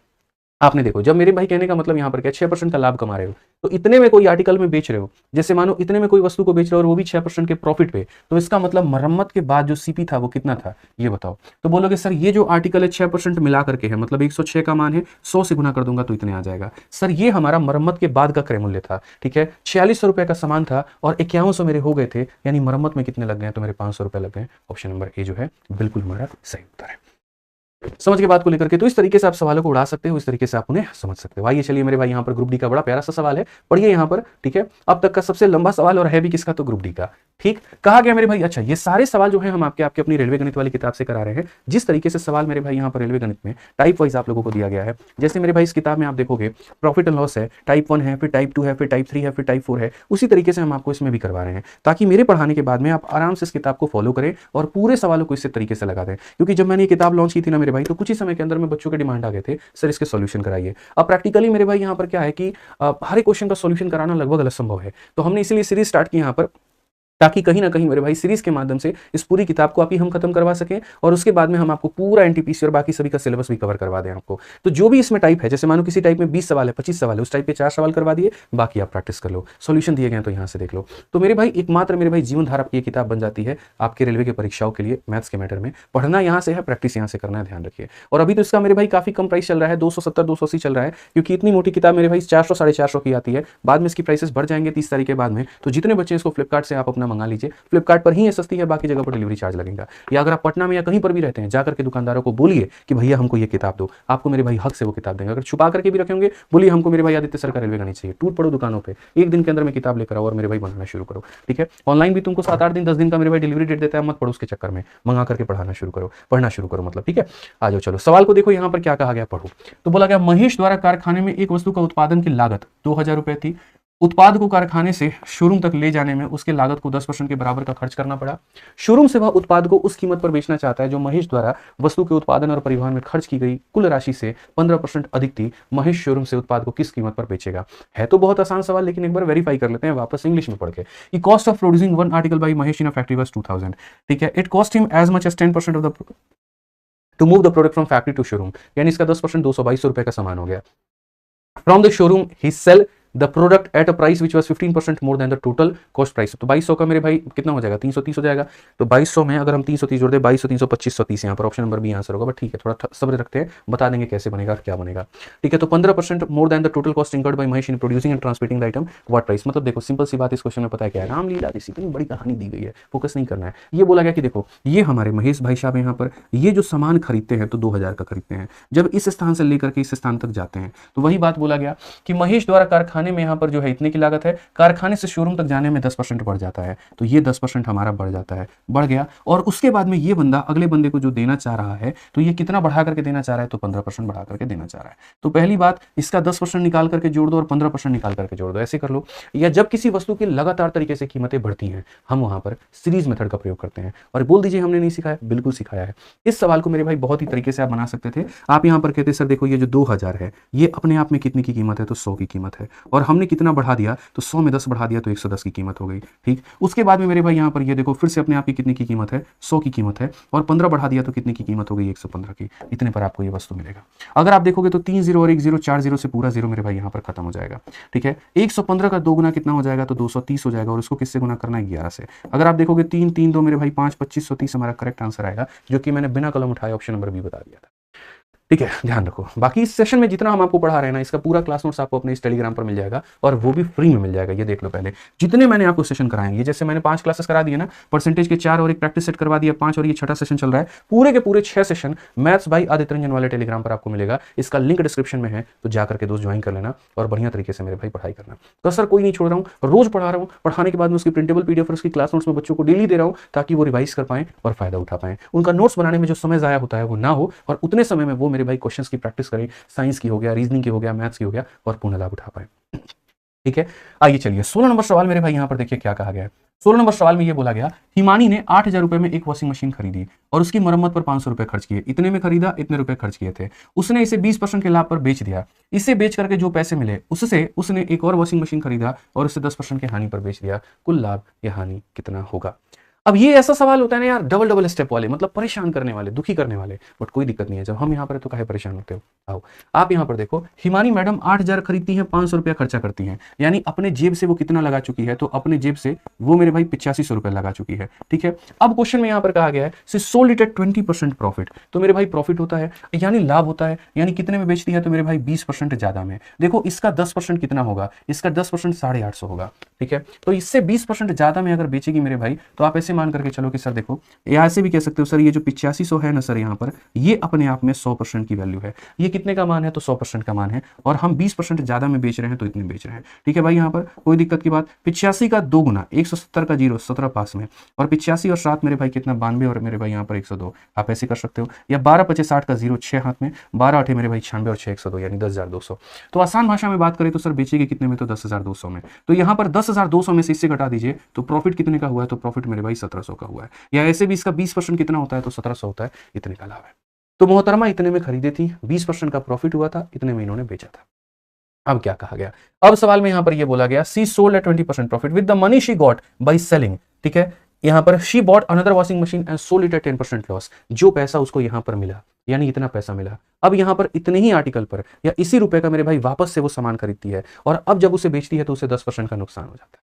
आपने देखो, जब मेरे भाई कहने का मतलब यहाँ पर क्या 6% का लाभ कमा रहे हो, तो इतने में कोई आर्टिकल में बेच रहे हो, जैसे मानो इतने में कोई वस्तु को बेच रहे हो और वो भी 6% के प्रॉफिट पे, तो इसका मतलब मरम्मत के बाद जो सीपी था वो कितना था ये बताओ। तो बोलोगे सर ये जो आर्टिकल है 6% मिला करके है, मतलब 106 का मान है, 100 से गुना कर दूंगा तो इतने आ जाएगा। सर ये हमारा मरम्मत के बाद का क्रय मूल्य था। ठीक है, 4600 रुपए का सामान था और 5100 मेरे हो गए थे, यानी मरम्मत में कितने लग गए, तो मेरे 500 रुपए लग गए। ऑप्शन नंबर ए जो है बिल्कुल हमारा सही उत्तर है। समझ के बात को लेकर के, तो इस तरीके से आप सवालों को उड़ा सकते हो, इस तरीके से आप उन्हें समझ सकते हो। आइए चलिए मेरे भाई यहाँ पर ग्रुप डी का बड़ा प्यारा सा सवाल है, पढ़िए यहाँ पर। ठीक है, अब तक का सबसे लंबा सवाल और है भी किसका, तो ग्रुप डी का। ठीक, कहा गया मेरे भाई, अच्छा ये सारे सवाल जो है हम आपके अपनी रेलवे गणित वाली किताब से करा रहे हैं। जिस तरीके से सवाल मेरे भाई यहाँ पर रेलवे गणित में टाइप वाइज आप लोगों को दिया गया है, जैसे मेरे भाई इस किताब में आप देखोगे प्रॉफिट एंड लॉस है, टाइप 1 है, फिर टाइप 2 है, फिर टाइप 3 है, फिर टाइप 4 है, उसी तरीके से हम आपको इसमें भी करवा रहे हैं, ताकि मेरे पढ़ाने के बाद में आप आराम से इस किताब को फॉलो करें और पूरे सवालों को इसी तरीके से लगा दें। क्योंकि जब मैंने ये किताब लॉन्च की थी ना मेरे भाई, तो कुछ ही समय के अंदर में बच्चों के डिमांड आ गए थे सर इसके सॉल्यूशन कराइए। अब प्रैक्टिकली मेरे भाई यहाँ पर क्या है कि हर एक क्वेश्चन का सॉल्यूशन कराना लगभग असंभव है, तो हमने इसीलिए सीरीज स्टार्ट की यहाँ पर, ताकि कहीं ना कहीं मेरे भाई सीरीज के माध्यम से इस पूरी किताब को आप ही हम खत्म करवा सकें, और उसके बाद में हम आपको पूरा एनटीपीसी और बाकी सभी का सिलेबस भी कवर करवा दें आपको। तो जो भी इसमें टाइप है, जैसे मानो किसी टाइप में 20 सवाल है, 25 सवाल है, उस टाइप पे 4 सवाल करवा दिए, बाकी आप प्रैक्टिस कर लो, सॉल्यूशन दिए गए तो यहाँ से देख लो। तो मेरे भाई एकमात्र मेरे भाई जीवन धारा आपकी किताब बन जाती है आपके रेलवे की परीक्षाओं के लिए। मैथ्स के मैटर में पढ़ना यहाँ से है, प्रैक्टिस यहाँ से करना है, ध्यान रखिए। और अभी तो इसका मेरे भाई काफी कम प्राइस चल रहा है, 270 280 चल रहा है, क्योंकि इतनी मोटी किताब मेरे भाई 400 450 की आती है। बाद में इसकी प्राइसेस बढ़ जाएंगे 30 तारीख के बाद में, तो जितने बच्चे इसको फ्लिपकार्ट से आप अपना मंगा लीजिए, फ्लिपकार्ट पर ही ये सस्ती है, बाकी जगह पर डिलीवरी चार्ज लगेगा। या अगर आप पटना में या कहीं पर भी रहते हैं, जाकर के दुकानदारों को बोलिए कि भैया हमको ये किताब दो, आपको मेरे भाई हक से वो किताब देंगे। अगर छुपा करके भी रखेंगे, बोलिए हमको मेरे भाई आदित्य सर का रेलवे गणित चाहिए, टूट पड़ो दुकानों पे, एक दिन के अंदर में किताब लेकर आओ और मेरे भाई बनाना शुरू करो। ठीक है, ऑनलाइन भी तुमको 7 8 दिन 10 दिन का मेरे भाई डिलीवरी डेट देता है, मत पढ़ो उसके चक्कर में, मंगा करके पढ़ाना शुरू करो, पढ़ना शुरू करो मतलब। ठीक है, आ जाओ चलो सवाल को देखो यहाँ पर क्या कहा गया, पढ़ो। तो बोला गया महेश द्वारा कारखाने में एक वस्तु का उत्पादन की लागत 2000 रुपए थी, उत्पाद को कारखाने से शोरूम तक ले जाने में उसके लागत को 10% के बराबर का खर्च करना पड़ा। शोरूम से वह उत्पाद को उस कीमत पर बेचना चाहता है जो महेश द्वारा वस्तु के उत्पादन और परिवहन में खर्च की गई कुल राशि से 15% अधिक थी। महेश शोरूम से उत्पाद को किस कीमत पर बेचेगा। है तो बहुत आसान सवाल, लेकिन एक बार वेरीफाई कर लेते हैं वापस इंग्लिश में पढ़ के। Cost of producing one article by Mahesh in a factory was 2000। ठीक है, it cost him as much as 10% of the to move the product from factory to showroom, यानी इसका 10% 222 रुपए का सामान हो गया। From the showroom he sell the product at a price which was 15% more than the total cost price. तो 2200 का मेरे भाई कितना हो जाएगा, 330 हो जाएगा। तो 2200 में अगर हम 330 जोड़ दे, 2200 300 2530 यहाँ पर ऑप्शन नंबर बी आंसर होगा। बट ठीक है, थोड़ा सब्र रखते हैं, बता देंगे कैसे बनेगा और क्या बनेगा। ठीक है, तो 15% more than the total cost incurred by Mahesh in producing and transmitting the item what price. मतलब देखो सिंपल सी बात इस क्वेश्चन में पता है क्या है, रामलीला जैसी इतनी बड़ी कहानी दी गई है, फोकस नहीं करना है। ये बोला गया कि देखो ये हमारे महेश भाई साहब यहाँ पर ये जो सामान खरीदते हैं तो 2000 का खरीदते हैं, जब इस स्थान से लेकर के इस स्थान तक जाते हैं तो वही बात बोला गया कि महेश द्वारा कारखाने में यहाँ पर जो है इतने की लागत है, कारखाने से शोरूम तक जाने में 10% बढ़ जाता है, तो ये 10% हमारा बढ़ जाता है, बढ़ गया। और उसके बाद में ये बंदा अगले बंदे को जो देना चाह रहा है तो ये कितना बढ़ा करके देना चाह रहा है, तो 15% बढ़ा करके देना चाह रहा है। तो पहली बात इसका 10% निकाल करके जोड़ दो और 15% निकाल करके जोड़ दो, ऐसे कर लो। या जब किसी वस्तु की लगातार तरीके से कीमतें बढ़ती हैं, हम वहां पर सीरीज मेथड का प्रयोग करते हैं। और बोल दीजिए हमने नहीं सिखाया, बिल्कुल सिखाया है। इस सवाल को मेरे भाई बहुत ही तरीके से आप बना सकते थे। आप यहाँ पर कहते सर देखो ये जो 2000 है ये अपने आप में कितने की कीमत है, तो 100 की कीमत है, और हमने कितना बढ़ा दिया, तो 100 में 10 बढ़ा दिया तो 110 की कीमत हो गई। ठीक, उसके बाद में मेरे भाई यहाँ पर ये देखो फिर से अपने आप की कितने की कीमत है, 100 की कीमत है, और 15 बढ़ा दिया तो कितने की कीमत हो गई, 115 की। इतने पर आपको ये वस्तु मिलेगा। अगर आप देखोगे तो 3 जीरो और 1 जीरो, 4 जीरो से पूरा जीरो मेरे भाई यहाँ पर खत्म हो जाएगा। ठीक है, 115 का 2 गुना कितना हो जाएगा, तो 230 हो जाएगा, और उसको किससे गुना करना है, 11 से। अगर आप देखोगे 3 3 2 मेरे भाई 5 2530 हमारा करेक्ट आंसर आएगा, जो कि मैंने बिना कलम उठाए ऑप्शन नंबर बी बता दिया था। ठीक है, ध्यान रखो। बाकी इस सेशन में जितना हम आपको पढ़ा रहे हैं ना, इसका पूरा क्लास नोट्स आपको अपने इस टेलीग्राम पर मिल जाएगा, और वो भी फ्री में मिल जाएगा। ये देख लो पहले जितने मैंने आपको सेशन कराएंगे, जैसे मैंने 5 क्लासेस करा दिए ना, परसेंटेज के 4 और एक प्रैक्टिस सेट करवा दिया 5, और ये छठा सेशन चल रहा है। पूरे के पूरे 6 session maths by Aditya Ranjan वाले टेलीग्राम पर आपको मिलेगा। इसका लिंक डिस्क्रिप्शन में है, तो जाकर के दोस्त ज्वाइन कर लेना और बढ़िया तरीके से मेरे भाई पढ़ाई करना। तो सर कोई नहीं छोड़ रहा हूँ, रोज पढ़ा रहा हूँ, पढ़ाने के बाद में उसकी प्रिंटेबल पीडीएफ और उसकी क्लास नोट्स में बच्चों को डेली दे रहा हूँ, ताकि वो रिवाइज कर पाएं और फायदा उठा पाएं। उनका नोट्स बनाने में जो समय जाया होता है वो ना हो, और उतने समय में वो मेरे भाई क्वेश्चन की प्रैक्टिस करें, साइंस की हो गया, रीजनिंग की हो गया, मैथ्स की हो गया, और पूर्ण लाभ उठा पाए। ठीक है, आइए चलिए 16 नंबर सवाल मेरे भाई यहाँ पर देखिए क्या कहा गया है। 16 नंबर सवाल में ये बोला गया, हिमानी ने 8000 रुपए में एक वॉशिंग मशीन खरीदी और उसकी मरम्मत पर 500 रुपए खर्च किए। इतने में खरीदा, इतने रुपए खर्च किए थे। उसने इसे 20% के लाभ पर बेच दिया। इसे बेच करके जो पैसे मिले उससे उसने एक और वॉशिंग मशीन खरीदा और उसे 10% की हानि पर बेच दिया। कुल लाभ या हानि कितना होगा। अब ये ऐसा सवाल होता है ना यार, डबल डबल स्टेप वाले, मतलब परेशान करने वाले, दुखी करने वाले, बट कोई दिक्कत नहीं है, जब हम यहाँ पर तो काहे परेशान होते हो। आओ आप यहाँ पर देखो, हिमानी मैडम 8000 खरीदती हैं, 500 रुपया खर्चा करती हैं, यानी अपने जेब से वो कितना लगा चुकी है, तो अपने जेब से वो मेरे भाई 8500 रुपया लगा चुकी है। ठीक है, अब क्वेश्चन में यहाँ पर कहा गया है सोल्ड इट एट 20% प्रॉफिट। तो मेरे भाई प्रॉफिट होता है यानी लाभ होता है, यानी कितने में बेचती है, तो मेरे भाई 20% ज्यादा में। देखो इसका 10% कितना होगा, इसका 10% 850 होगा। ठीक है, तो इससे 20% ज्यादा में अगर बेचेगी मेरे भाई, तो आप ऐसे मान करके चलो कि सर देखो, या ऐसे भी कह सकते हो सर ये जो 8500 है ना सर, यहाँ पर ये अपने आप में 100% की वैल्यू है। ये कितने का मान है, तो 100% का मान है, और हम 20% ज्यादा में बेच रहे हैं, तो इतने बेच रहे हैं। ठीक है भाई, यहाँ पर कोई दिक्कत की बात। 85 का 2 गुना, 170 का 0, 17 पास में, और 85 और 7 मेरे भाई कितना, 92, और मेरे भाई यहाँ पर 102। आप ऐसे कर सकते हो, या 12 25 60 का 0, 6 हाथ में, 12 8 मेरे भाई 96 और 6 102, यानी 10,200। तो आसान भाषा में बात करें तो सर बेचेगी कितने में, तो 10,200 में। तो यहाँ पर 10,200 में से इससे घटा दीजिए, तो प्रॉफिट कितने का हुआ है, तो प्रॉफिट मेरे भाई 1700 का हुआ है। या ऐसे भी इसका 20% कितना होता है, तो 1700 होता है, इतने का लाभ है। तो मोहतरमा इतने में खरीदे थी, 20% का प्रॉफिट हुआ था, इतने में इन्होंने बेचा था। अब क्या कहा गया, अब सवाल में यहां पर यह बोला गया, she sold at 20% profit with the money she got by selling. ठीक है, यहां पर she bought another washing machine and sold it at 10% loss. जो पैसा उसको यहां पर मिला, यानी इतना पैसा मिला, अब यहां पर इतने ही आर्टिकल पर या इसी रुपए का मेरे भाई वापस से वो सामान खरीदती है, और अब जब उसे बेचती है तो उसे 10% का नुकसान हो जाता है।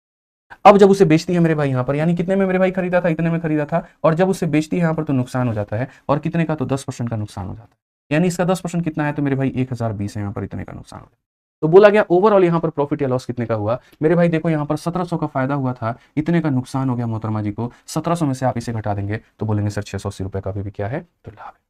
अब जब उसे बेचती है मेरे भाई यहाँ पर, यानी कितने में मेरे भाई खरीदा था, इतने में खरीदा था, और जब उसे बेचती है यहाँ पर तो नुकसान हो जाता है, और कितने का, तो 10% का नुकसान हो जाता है। यानी इसका 10% कितना है, तो मेरे भाई 1020 है, यहाँ पर इतने का नुकसान हो जाता है। तो बोला गया ओवरऑल यहाँ पर प्रॉफिट या लॉस कितने का हुआ मेरे भाई। देखो यहाँ पर 1700 का फायदा हुआ था, इतने का नुकसान हो गया मोहतरमा जी को। 1700 में से आप इसे घटा देंगे तो बोलेंगे सर 680 रुपए का भी क्या है, तो लाभ है।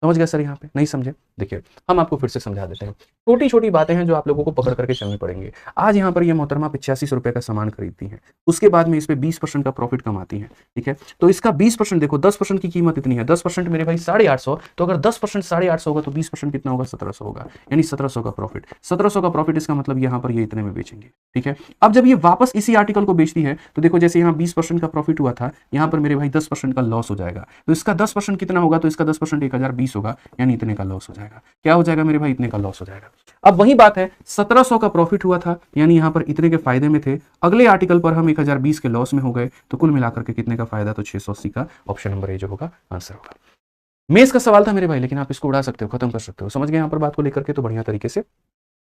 समझ गया सर, यहाँ पे नहीं समझे, देखिए हम आपको फिर से समझा देते हैं। छोटी छोटी बातें हैं जो आप लोगों को पकड़ करके चलनी पड़ेंगी। आज यहाँ पर ये मोहतरमा 8500 रुपए का सामान खरीदती है, उसके बाद में इस पे 20% का प्रॉफिट कमाती है। ठीक है, तो इसका 20% देखो, 10% की कीमत इतनी है, 10% मेरे भाई 850, तो अगर 10% 850 होगा तो 20% कितना होगा, 1700 होगा, यानी 1700 का प्रॉफिट। 1700 का प्रॉफिट, इसका मतलब यहाँ पर ये इतने में बेचेंगे। ठीक है, अब जब ये वापस इसी आर्टिकल को बेचती है तो देखो जैसे यहाँ 20% का प्रॉफिट हुआ था, यहाँ पर मेरे भाई 10% का लॉस हो जाएगा। तो इसका 10% कितना होगा, तो इसका 10% 1020 होगा, यानी इतने का लॉस हो जाएगा। क्या हो जाएगा मेरे भाई, इतने का लॉस हो जाएगा। अब वही बात है, 1700 का प्रॉफिट हुआ था, यानी यहां पर इतने के फायदे में थे, अगले आर्टिकल पर हम 1020 के लॉस में हो गए, तो कुल मिलाकर के कितने का फायदा, तो 680 का। ऑप्शन नंबर ए जो होगा आंसर होगा। मेष का सवाल था मेरे भाई, लेकिन आप इसको उड़ा सकते हो, खत्म कर सकते हो। समझ गए यहाँ पर बात को लेकर के, तो बढ़िया तरीके से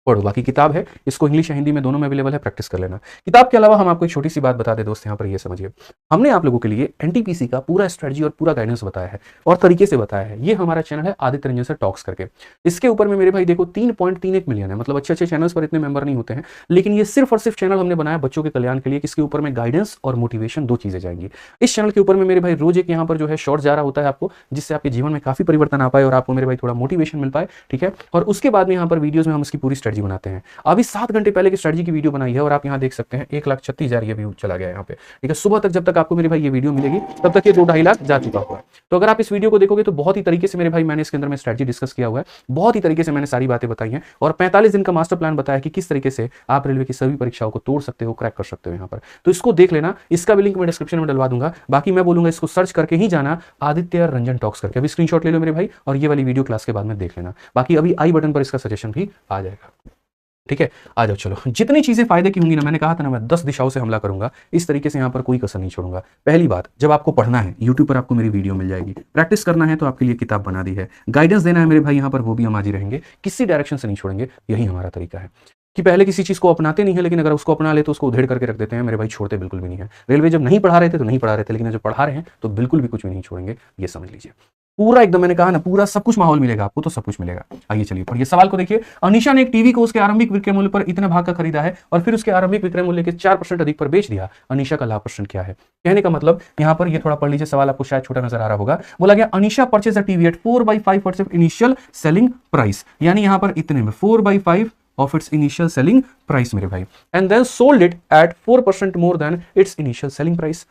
पढ़ो। बाकी किताब है, इसको इंग्लिश या हिंदी में दोनों में अवेलेबल है, प्रैक्टिस कर लेना। किताब के अलावा हम आपको एक छोटी सी बात बता दें दोस्त, यहाँ पर ये समझिए, हमने आप लोगों के लिए एनटीपीसी का पूरा स्ट्रेटजी और पूरा गाइडेंस बताया है और तरीके से बताया है। ये हमारा चैनल है आदित्य रंजन सर टॉक्स करके। इसके ऊपर में मेरे भाई देखो 3.31 मिलियन है, मतलब अच्छे अच्छे चैनल्स पर इतने मेंबर नहीं होते हैं, लेकिन ये सिर्फ और सिर्फ चैनल हमने बनाया बच्चों के कल्याण के लिए, किसके ऊपर में गाइडेंस और मोटिवेशन दो चीजें जाएंगी। इस चैनल के ऊपर में मेरे भाई रोज एक यहाँ पर जो है शॉर्ट जा रहा होता है आपको, जिससे आपके जीवन में काफी परिवर्तन आ पाए और आपको मेरे भाई थोड़ा मोटिवेशन मिल पाए, ठीक है। और उसके बाद में यहाँ पर वीडियोस में हम इसकी पूरी स्ट्रेटजी बनाते हैं। अभी 7 घंटे पहले की स्ट्रेटजी की वीडियो बनाई है और आप यहाँ देख सकते हैं 1,36,000 ये व्यू चला गया यहाँ पे, ठीक है। सुबह तक जब तक आपको मेरे भाई ये वीडियो मिलेगी तब तक ये 2-2.5 लाख जा चुका हुआ है। तो अगर आप इस वीडियो को देखोगे तो बहुत ही तरीके से मेरे भाई मैंने इसके अंदर में स्ट्रेटजी डिस्कस किया हुआ है, बहुत ही तरीके से मैंने सारी बातें बताई हैं और 45 दिन का मास्टर प्लान बताया कि किस तरीके से आप रेलवे की सभी परीक्षाओं को तोड़ सकते हो, क्रैक कर सकते हो यहाँ पर। तो इसको देख लेना, इसका भी लिंक मैं डिस्क्रिप्शन में डलवा दूंगा। बाकी मैं बोलूंगा इसको सर्च करके ही जाना, आदित्य रंजन टॉक्स करके। अभी स्क्रीनशॉट ले लो मेरे भाई और ये वाली वीडियो क्लास के बाद में देख लेना। बाकी अभी आई बटन पर इसका सजेशन भी आ जाएगा, ठीक है। आ जाओ चलो, जितनी चीजें फायदे की होंगी ना, मैंने कहा था ना मैं 10 दिशाओं से हमला करूंगा, इस तरीके से यहां पर कोई कसर नहीं छोड़ूंगा। पहली बात, जब आपको पढ़ना है यूट्यूब पर आपको मेरी वीडियो मिल जाएगी, प्रैक्टिस करना है तो आपके लिए किताब बना दी है, गाइडेंस देना है मेरे भाई यहाँ पर, वो भी हम आज ही रहेंगे, किसी डायरेक्शन से नहीं छोड़ेंगे। यही हमारा तरीका है कि पहले किसी चीज को अपनाते नहीं है, लेकिन अगर उसको अपना ले तो उसको उधेड़ करके रख देते हैं मेरे भाई, छोड़ते बिल्कुल भी नहीं है। रेलवे जब नहीं पढ़ा रहे थे तो नहीं पढ़ा रहे थे, लेकिन जब पढ़ा रहे हैं तो बिल्कुल भी कुछ भी नहीं छोड़ेंगे, ये समझ लीजिए। पूरा एकदम, मैंने कहा ना पूरा सब कुछ माहौल मिलेगा आपको, तो सब कुछ मिलेगा। आइए चलिए पढ़िए सवाल को देखिए। अनीशा ने एक टीवी को उसके आरंभिक विक्रय मूल्य पर इतने भाग का खरीदा है और फिर उसके आरंभिक विक्रय मूल्य के 4% अधिक पर बेच दिया। अनीशा का लाभ परसेंट क्या है? कहने का मतलब यहाँ पर ये थोड़ा पढ़ लीजिए, सवाल आपको शायद छोटा नजर आ रहा होगा। बोला गया Anisha purchase a TV at 4/5% initial selling price, यानी यहाँ पर इतने में 4/5 of its initial selling price मेरे भाई, and then sold it at 4% more than its initial selling price।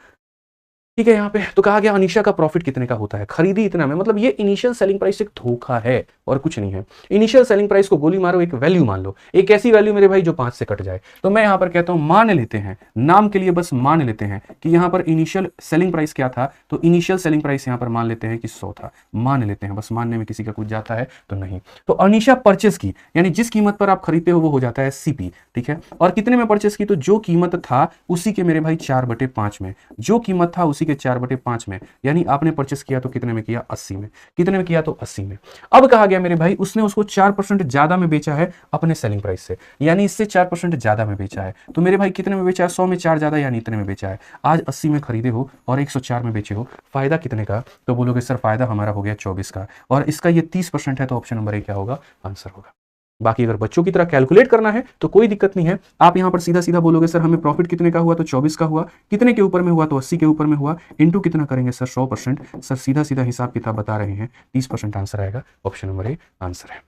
ठीक है, यहाँ पे तो कहा गया अनीशा का प्रॉफिट कितने का होता है, खरीदी इतना में, मतलब ये इनिशियल सेलिंग प्राइस एक धोखा है और कुछ नहीं है। इनिशियल सेलिंग प्राइस को गोली मारो, एक वैल्यू मान लो, एक ऐसी वैल्यू मेरे भाई जो 5 से कट जाए। तो मैं यहाँ पर कहता हूँ मान लेते हैं, नाम के लिए बस मान लेते हैं कि यहाँ पर इनिशियल सेलिंग प्राइस क्या था, तो इनिशियल सेलिंग प्राइस यहाँ पर मान लेते हैं कि 100 था, मान लेते हैं, बस मानने में किसी का कुछ जाता है तो नहीं। तो अनीशा परचेस की, यानी जिस कीमत पर आप खरीदते हो वो हो जाता है सीपी, ठीक है। और कितने में परचेस की, तो जो कीमत था उसी के मेरे भाई 4/5 में, जो कीमत था उसी के 4/5 में, यानी आपने परचेस किया तो कितने में किया, 80 में। कितने में किया, तो 80 में। अब कहा गया मेरे भाई उसने उसको 4% ज्यादा में बेचा है अपने सेलिंग प्राइस से, यानी इससे 4% ज्यादा में बेचा है। तो मेरे भाई कितने में बेचा है, 100 में 4 ज्यादा, यानी इतने में बेचा है। आज 80 में खरीदे हो और 104 में बेचे हो, फायदा कितने का, तो बोलोगे सर फायदा हमारा हो गया 24 का, और इसका ये 30% है, तो ऑप्शन नंबर ए क्या होगा, आंसर होगा। बाकी अगर बच्चों की तरह कैलकुलेट करना है तो कोई दिक्कत नहीं है, आप यहां पर सीधा सीधा बोलोगे सर हमें प्रॉफिट कितने का हुआ, तो 24 का हुआ, कितने के ऊपर में हुआ, तो 80 के ऊपर में हुआ, इनटू कितना करेंगे सर 100%, सर सीधा सीधा हिसाब किताब बता रहे हैं, 30% आंसर आएगा, ऑप्शन नंबर ए आंसर है।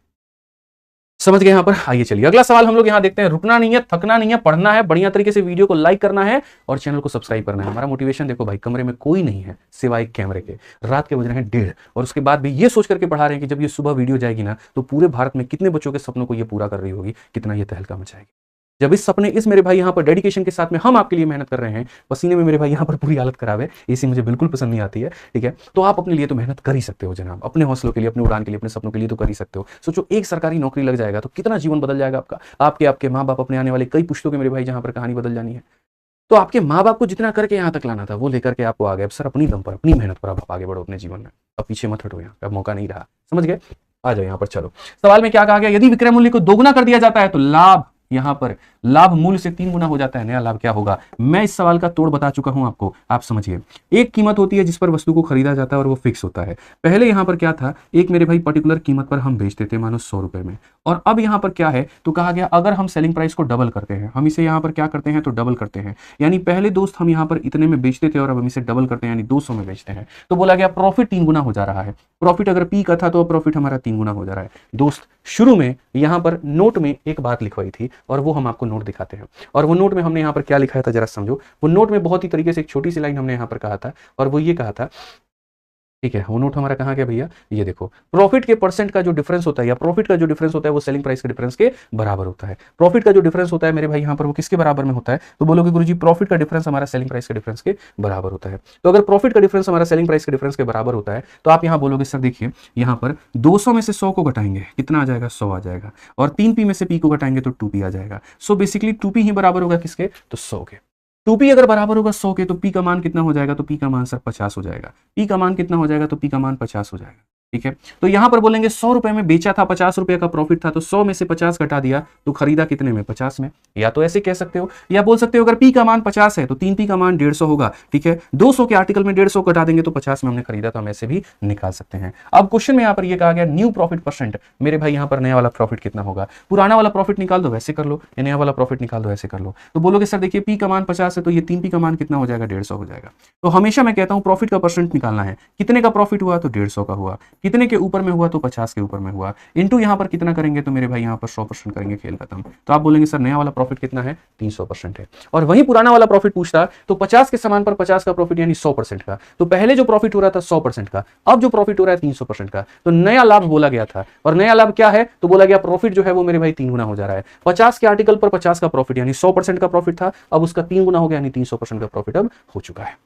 समझ गए यहाँ पर? आइए चलिए अगला सवाल हम लोग यहाँ देखते हैं। रुकना नहीं है, थकना नहीं है, पढ़ना है, बढ़िया तरीके से वीडियो को लाइक करना है और चैनल को सब्सक्राइब करना है। हमारा मोटिवेशन देखो भाई, कमरे में कोई नहीं है सिवाय कैमरे के, रात के बज रहे हैं 1:30 और उसके बाद भी ये सोच करके पढ़ा रहे हैं कि जब ये सुबह वीडियो जाएगी ना तो पूरे भारत में कितने बच्चों के सपनों को ये पूरा कर रही होगी, कितना ये तहलका मचाएगी। जब इस सपने, इस मेरे भाई यहाँ पर डेडिकेशन के साथ में हम आपके लिए मेहनत कर रहे हैं, पसीने में मेरे भाई यहाँ पर पूरी हालत खराब है, इसी मुझे बिल्कुल पसंद नहीं आती है, ठीक है। तो आप अपने लिए तो मेहनत कर ही सकते हो जनाब, अपने हौसलों के लिए, अपने उड़ान के लिए, अपने सपनों के लिए तो कर ही सकते हो। सोचो एक सरकारी नौकरी लग जाएगा तो कितना जीवन बदल जाएगा आपका, आपके माँ बाप, अपने आने वाले कई पुश्तों के मेरे भाई जहाँ पर कहानी बदल जानी है। तो आपके माँ बाप को जितना करके यहाँ तक लाना था वो लेकर के आपको आ गए, अब सर अपनी दम पर, अपनी मेहनत पर आप आगे बढ़ो अपने जीवन में, अब पीछे मत हटो, यहाँ अब मौका नहीं रहा। समझ गए? आ जाओ यहाँ पर। चलो सवाल में क्या कहा गया, यदि विक्रय मूल्य को दोगुना कर दिया जाता है तो लाभ, यहां पर लाभ मूल्य से 3 गुना हो जाता है, नया लाभ क्या होगा। मैं इस सवाल का तोड़ बता चुका हूं आपको, आप समझिए। एक कीमत होती है जिस पर वस्तु को खरीदा जाता है और वो फिक्स होता है। पहले यहां पर क्या था, एक मेरे भाई पर्टिकुलर कीमत पर हम बेचते थे, मानो 100 रुपए में, और अब यहां पर क्या है, तो कहा गया अगर हम सेलिंग प्राइस को डबल करते हैं, हम इसे यहां पर क्या करते हैं, तो डबल करते हैं, यानी पहले दोस्त हम यहां पर इतने में बेचते थे और अब हम इसे डबल करते हैं, यानी 200 में बेचते हैं। तो बोला गया प्रॉफिट 3 गुना हो जा रहा है। प्रॉफिट अगर पी का था तो प्रॉफिट हमारा 3 गुना हो जा रहा है। दोस्त शुरू में यहां पर नोट में एक बात लिखवाई थी और वो हम आपको नोट दिखाते हैं, और वो नोट में हमने यहां पर क्या लिखा था जरा समझो। वो नोट में बहुत ही तरीके से एक छोटी सी लाइन हमने यहां पर कहा था, और वो ये कहा था, ठीक है, वो नोट हमारा कहाँ गया भैया, ये देखो, प्रॉफिट के परसेंट का जो डिफरेंस होता है या प्रॉफिट का जो डिफरेंस होता है वो सेलिंग प्राइस के डिफरेंस के बराबर होता है। प्रॉफिट का जो डिफरेंस होता है मेरे भाई यहाँ पर वो किसके बराबर में होता है, तो बोलोगे गुरुजी प्रॉफिट का डिफरेंस हमारा सेलिंग प्राइस के डिफरेंस के बराबर होता है। तो अगर प्रॉफिट का डिफरेंस हमारा सेलिंग प्राइस के डिफरेंस के बराबर होता है तो आप यहाँ बोलोगे सर देखिए, यहाँ पर 200 में से 100 को घटाएंगे, कितना आ जाएगा, 100 आ जाएगा, और 3p में से p को घटाएंगे तो 2p आ जाएगा। सो बेसिकली 2p ही बराबर होगा किसके, तो 100 के। 2p अगर बराबर होगा 100 के तो p का मान कितना हो जाएगा, तो p का मान सर 50 हो जाएगा। p का मान कितना हो जाएगा, तो p का मान 50 हो जाएगा। ठीक है, तो यहां पर बोलेंगे 100 रुपए में बेचा था, 50 रुपए का प्रॉफिट था, तो 100 में से 50 घटा दिया तो खरीदा कितने में, 50 में। या तो ऐसे कह सकते हो, या बोल सकते हो अगर पी का मान 50 है तो 3p का मान 150 होगा। ठीक है, 200 के आर्टिकल में 150 घटा देंगे तो 50 में हमने खरीदा, तो हम ऐसे भी निकाल सकते हैं। अब क्वेश्चन में यहां पर ये कहा गया न्यू प्रॉफिट परसेंट, मेरे भाई यहां पर नया वाला प्रॉफिट कितना होगा। पुराना वाला प्रॉफिट निकाल दो वैसे कर लो, या नया वाला प्रॉफिट निकाल दो ऐसे कर लो। तो बोलोगे सर देखिए पी का मान 50 है तो ये 3p का मान कितना हो जाएगा, 150 हो जाएगा। तो हमेशा मैं कहता हूं प्रॉफिट का परसेंट निकालना है, कितने का प्रॉफिट हुआ तो 150 का हुआ, कितने के ऊपर में हुआ तो 50 के ऊपर में हुआ, इनटू यहां पर कितना करेंगे तो मेरे भाई यहां पर 100% करेंगे, खेल खत्म। तो आप बोलेंगे सर नया वाला प्रॉफिट कितना है, 300% है। और वही पुराना वाला प्रॉफिट पूछता तो 50 के समान पर 50 का प्रॉफिट यानी 100% का। तो पहले जो प्रॉफिट हो रहा था 100% का, अब जो प्रॉफिट हो रहा है 300% का। तो नया लाभ बोला गया था, और नया लाभ क्या है तो बोला गया प्रॉफिट जो है वो मेरे भाई 3 गुना हो जा रहा है। 50 के आर्टिकल पर 50 का प्रॉफिट यानी 100% का प्रॉफिट था, अब उसका 3 गुना हो गया यानी 300% का प्रॉफिट अब हो चुका है।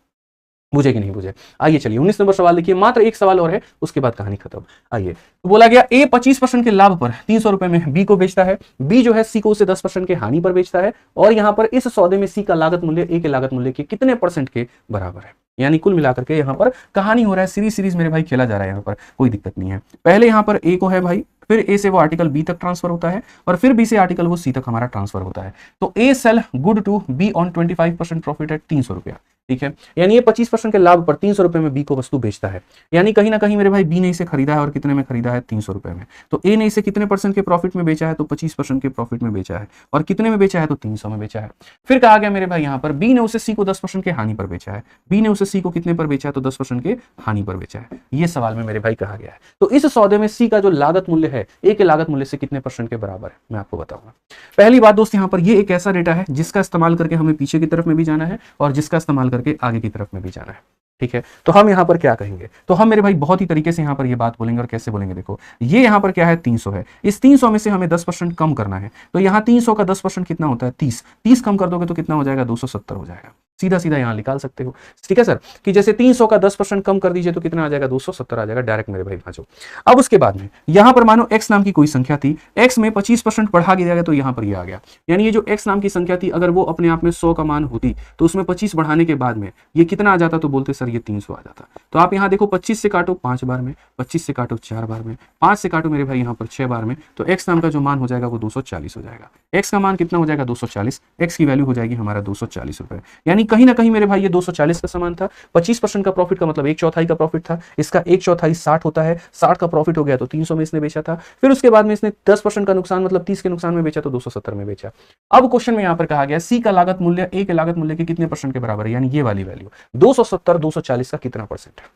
बुझे कि नहीं बुझे? आइए चलिए 19 नंबर सवाल देखिए, मात्र एक सवाल और है उसके बाद कहानी खत्म। आइए, तो बोला गया ए 25% के लाभ पर 300 रुपए में बी को बेचता है, बी जो है सी को उसे 10% के हानि पर बेचता है, और यहां पर इस सौदे में सी का लागत मूल्य ए के लागत मूल्य के कितने परसेंट के बराबर है। यानी कुल मिलाकर के यहां पर कहानी हो रहा है, सीरीज मेरे भाई खेला जा रहा है, यहां पर कोई दिक्कत नहीं है। पहले यहां पर ए को है भाई, फिर ए से वो आर्टिकल बी तक ट्रांसफर होता है, और फिर बी से आर्टिकल वो सी तक हमारा ट्रांसफर होता है। तो a sell good to be on 25% profit है 300 रुपया। ठीक है, यानी ये 25% के लाभ पर 300 रुपए में बी को वस्तु बेचता है। यानी कहीं ना कहीं मेरे भाई बी ने इसे खरीदा है, और कितने में खरीदा है, 300 रुपए में। तो ए ने इसे कितने परसेंट के प्रॉफिट में बेचा है, तो 25% के प्रॉफिट में बेचा है, और कितने में बेचा है तो 300 में बेचा है। फिर कहा गया मेरे भाई यहाँ पर बी ने उसे सी को 10% के हानि पर बेचा है, बी ने उसे सी को कितने पर बेचा है तो 10% के हानि पर बेचा है। ये सवाल में मेरे भाई कहा गया है। तो इस सौदे में सी का जो लागत मूल्य है ए के लागत मूल्य से कितने परसेंट के बराबर है, मैं आपको बताऊंगा। पहली बात दोस्त, यहाँ पर ये एक ऐसा डेटा है जिसका इस्तेमाल करके हमें पीछे की तरफ में भी जाना है, और जिसका इस्तेमाल करके आगे की तरफ में भी जाना है। ठीक है, तो हम यहां पर क्या कहेंगे, तो हम मेरे भाई बहुत ही तरीके से यहां पर ये बात बोलेंगे, और कैसे बोलेंगे देखो, ये यहां पर क्या है 300 है, इस 300 में से हमें 10% कम करना है। तो यहां 300 का 10% कितना होता है, 30 कम कर दोगे तो कितना हो जाएगा, 270 हो जाएगा। सीधा सीधा यहां निकाल सकते हो। ठीक है सर, कि जैसे 300 का 10% कम कर दीजिए तो कितना आ जाएगा, 270 आ जाएगा, डायरेक्ट मेरे भाई भाजो। अब उसके बाद में यहां पर मानो x नाम की कोई संख्या थी, x में 25% बढ़ा दिया गया तो यहां पर ये आ गया। यानी ये जो x नाम की संख्या थी, अगर वो अपने आप में 100 का मान होती तो उसमें 25 बढ़ाने के बाद में ये कितना आ जाता, तो बोलते सर ये 300 आ जाता। तो आप यहां देखो 25 से काटो 5 बार में, 25 से काटो 4 बार में, 5 से काटो मेरे भाई यहां पर 6 बार में, तो x नाम का जो मान हो जाएगा वो 240 हो जाएगा। x का मान कितना हो जाएगा, 240, x की वैल्यू हो जाएगी हमारा 240 रुपए। यानी कहीं ना कहीं मेरे भाई ये 240 का समान था। 25% का प्रॉफिट का मतलब 1/4 का प्रॉफिट था, इसका 1/4 60 होता है, 60 का प्रॉफिट हो गया तो 300 में इसने बेचा था। फिर उसके बाद में इसने 10% का नुकसान मतलब 30 के नुकसान में बेचा तो 270 में बेचा। अब क्वेश्चन में यहां पर कहा गया सी का लागत मूल्य ए के लागत मूल्य के कितने परसेंट के बराबर है, यानी ये वाली वैल्यू 270 240 का कितना परसेंट है,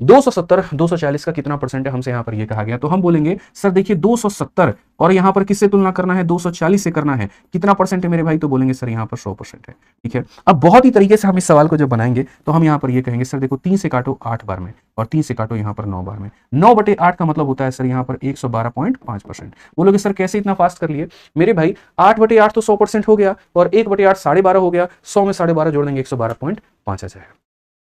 270 240 का कितना परसेंट है, हमसे यहां पर ये कहा गया। तो हम बोलेंगे सर देखिए 270 और यहां पर किससे तुलना करना है, 240 से करना है, कितना परसेंट है मेरे भाई, तो बोलेंगे सर यहां पर 100% है। ठीक है, अब बहुत ही तरीके से हम इस सवाल को जब बनाएंगे तो हम यहां पर ये कहेंगे सर देखो 3 से काटो 8 बार में, और 3 से काटो यहां पर 9 बार में, 9/8 का मतलब होता है सर यहां पर 112.5%। बोलोगे सर कैसे इतना फास्ट कर लिए, मेरे भाई 8/8 तो 100% हो गया, और 1/8 12.5 हो गया, 100 में 12.5 जोड़ देंगे 112.5 आ जाएगा।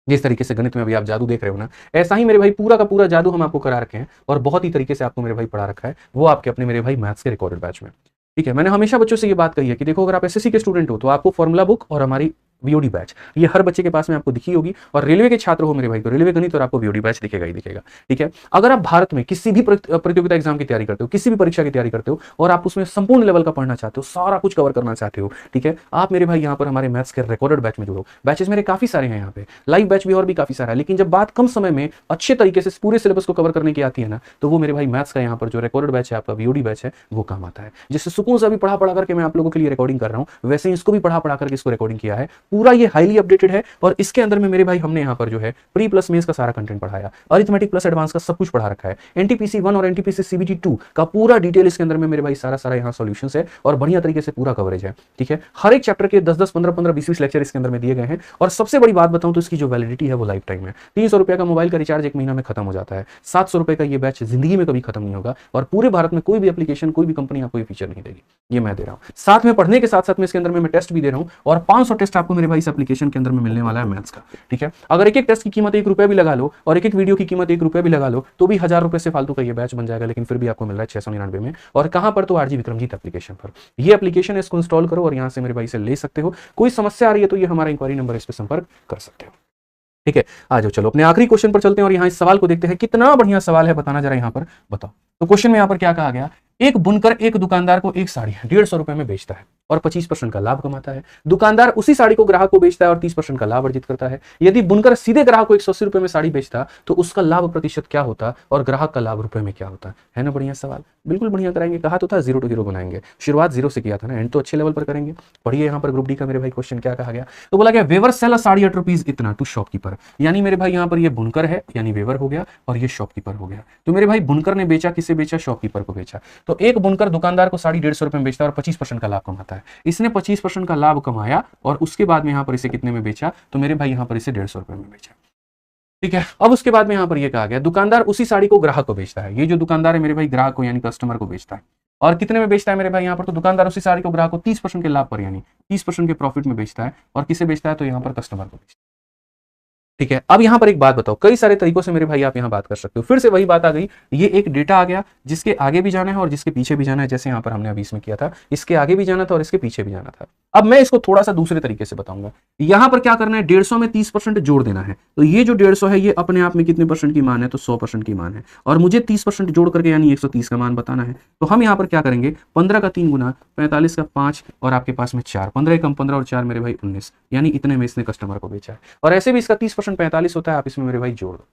जिस तरीके से गणित में अभी आप जादू देख रहे हो ना, ऐसा ही मेरे भाई पूरा का पूरा जादू हम आपको करा रखे हैं, और बहुत ही तरीके से आपको मेरे भाई पढ़ा रखा है, वो आपके अपने मेरे भाई मैथ्स के रिकॉर्डेड बैच में। ठीक है, मैंने हमेशा बच्चों से ये बात कही है कि देखो अगर आप एसएससी के स्टूडेंट हो तो आपको फॉर्मूला बुक और हमारी वीओडी बैच ये हर बच्चे के पास में आपको दिखी होगी, और रेलवे के छात्र हो मेरे भाई तो रेलवे गणित और आपको वीओडी बैच दिखेगा ही दिखेगा। ठीक है, अगर आप भारत में किसी भी प्रतियोगिता एग्जाम की तैयारी करते हो, किसी भी परीक्षा की तैयारी करते हो, और आप उसमें संपूर्ण लेवल का पढ़ना चाहते हो, सारा कुछ कवर करना चाहते हो, ठीक है, आप मेरे भाई यहाँ पर हमारे मैथ्स के रिकॉर्डेड बैच में जुड़ो। बैचेस मेरे काफी सारे हैं यहाँ पे, लाइव बैच भी और भी काफी सारा है, लेकिन जब बात कम समय में अच्छे तरीके से पूरे सिलेबस को कवर करने की आती है ना, तो वो मेरे भाई मैथ्स का यहाँ पर जो रिकॉर्डेड बैच है, आपका वीओडी बैच है, वो काम आता है। जिससे सुकून से अभी पढ़ा करके मैं आप लोगों के लिए रिकॉर्डिंग कर रहा हूँ, वैसे इसको भी पढ़ा करके इसको रिकॉर्डिंग किया है। पूरा ये हाईली अपडेटेड है, और इसके अंदर में मेरे भाई हमने यहाँ पर जो है प्री प्लस मेंस का सारा कंटेंट पढ़ाया, अरिथमेटिक प्लस एडवांस का सब कुछ पढ़ा रखा है, एनटीपीसी 1 और एनटीपीसी सीबीटी 2 का पूरा डिटेल इसके अंदर में मेरे भाई सारा यहाँ सॉल्यूशंस है, और बढ़िया तरीके से पूरा कवरेज है। ठीक है, हर एक चैप्टर के 10-10 15-15 20-20 लेक्चर इसके अंदर में दिए गए हैं, और सबसे बड़ी बात बताऊं तो इसकी जो वैलिडिटी है वो लाइफ टाइम है। 300 रुपए का मोबाइल का रिचार्ज 1 महीना में खत्म हो जाता है, 700 रुपए का ये बैच जिंदगी में कभी खत्म नहीं होगा, और पूरे भारत में कोई भी एप्लीकेशन कोई भी कंपनी आपको ये फीचर नहीं देगी, ये मैं दे रहा हूं। साथ में पढ़ने के साथ साथ में इसके अंदर में मैं टेस्ट भी दे रहा हूं, और 500 टेस्ट आपको मेरे भाई इस एप्लीकेशन के अंदर में मिलने वाला है मैथ्स का। ठीक है, अगर एक एक टेस्ट की कीमत 1 रुपया भी लगा लो, और एक एक वीडियो की कीमत 1 रुपया भी लगा लो, तो भी 1000 रुपए से फालतू का ये बैच बन जाएगा, लेकिन फिर भी आपको मिल रहा है 699 में। और कहां पर, तो आरजी विक्रमजीत एप्लीकेशन पर। ये एप्लीकेशन है, इसको इंस्टॉल करो और यहां से मेरे भाई से ले सकते हो। कोई समस्या आ रही है तो ये हमारा इंक्वायरी नंबर, इस पर संपर्क कर सकते हो। ठीक है, आ जाओ चलो अपने आखिरी क्वेश्चन पर चलते हैं और यहाँ इस सवाल को देखते हैं। कितना बढ़िया सवाल है, बताना जरा यहाँ पर, बताओ। तो क्वेश्चन में यहाँ पर क्या कहा गया, एक बुनकर एक दुकानदार को एक साड़ी 150 रुपए में बेचता है और 25% का लाभ कमाता है। दुकानदार उसी साड़ी को ग्राहक को बेचता है और 30% का लाभ अर्जित करता है। यदि बुनकर सीधे ग्राहक को 180 रुपए में साड़ी बेचता तो उसका लाभ प्रतिशत क्या होता और ग्राहक का लाभ रुपए में क्या होता है ना बढ़िया सवाल, बिल्कुल बढ़िया कराएंगे। कहा तो था 0 to हीरो बनाएंगे, शुरुआत 0 से किया था ना, एंड तो अच्छे लेवल पर करेंगे। पढ़िए यहाँ पर ग्रुप डी का मेरे भाई क्वेश्चन क्या कहा गया, तो बोला गया weaver sell sari at rupees इतना टू शॉपकीपर। यानी मेरे भाई यहाँ पर ये बुनकर है यानी वेवर हो गया और ये शॉपकीपर हो गया। तो मेरे भाई बुनकर ने बेचा, किसे बेचा, शॉपकीपर को बेचा। तो एक बुनकर दुकानदार को साड़ी 150 रुपए में बेचता है और 25% का लाभ कमाता है। इसने 25% का लाभ कमाया और उसके बाद में यहाँ पर इसे कितने में बेचा, तो मेरे भाई यहाँ पर इसे 150 रुपए में बेचा। ठीक है, अब उसके बाद में यहाँ पर ये कहा गया दुकानदार उसी साड़ी को ग्राहक को बेचता है। ये जो दुकानदार है मेरे भाई ग्राहक को यानी कस्टमर को बेचता है और कितने में बेचता है मेरे भाई यहाँ पर, तो दुकानदार उसी साड़ी को ग्राहक को 30% के लाभ पर यानी 30% के प्रॉफिट में बेचता है और किसे बेचता है, तो यहाँ पर कस्टमर को बेचता है। ठीक है, अब यहां पर एक बात बताओ, कई सारे तरीकों से मेरे भाई आप यहां बात कर सकते हो। फिर से वही बात आ गई, ये एक डेटा आ गया जिसके आगे भी जाना है और जिसके पीछे भी जाना है। जैसे यहां पर हमने अभी इसमें किया था, इसके आगे भी जाना था और इसके पीछे भी जाना था। अब मैं इसको थोड़ा सा दूसरे तरीके से बताऊंगा। यहां पर क्या करना है, 150 में 30% जोड़ देना है। तो ये जो 150 है ये अपने आप में कितने परसेंट की मान है, तो 100% की मान है और मुझे 30% जोड़ करके यानी 130 का मान बताना है। तो हम यहाँ पर क्या करेंगे, 15 का 3 गुना, 45 का 5 और आपके पास में 4, 15 कम 15 और 4 मेरे भाई 19, यानी इतने में इसने कस्टमर को बेचा है। और ऐसे भी इसका 30% 45 होता है, आप इसमें मेरे भाई जोड़ दो।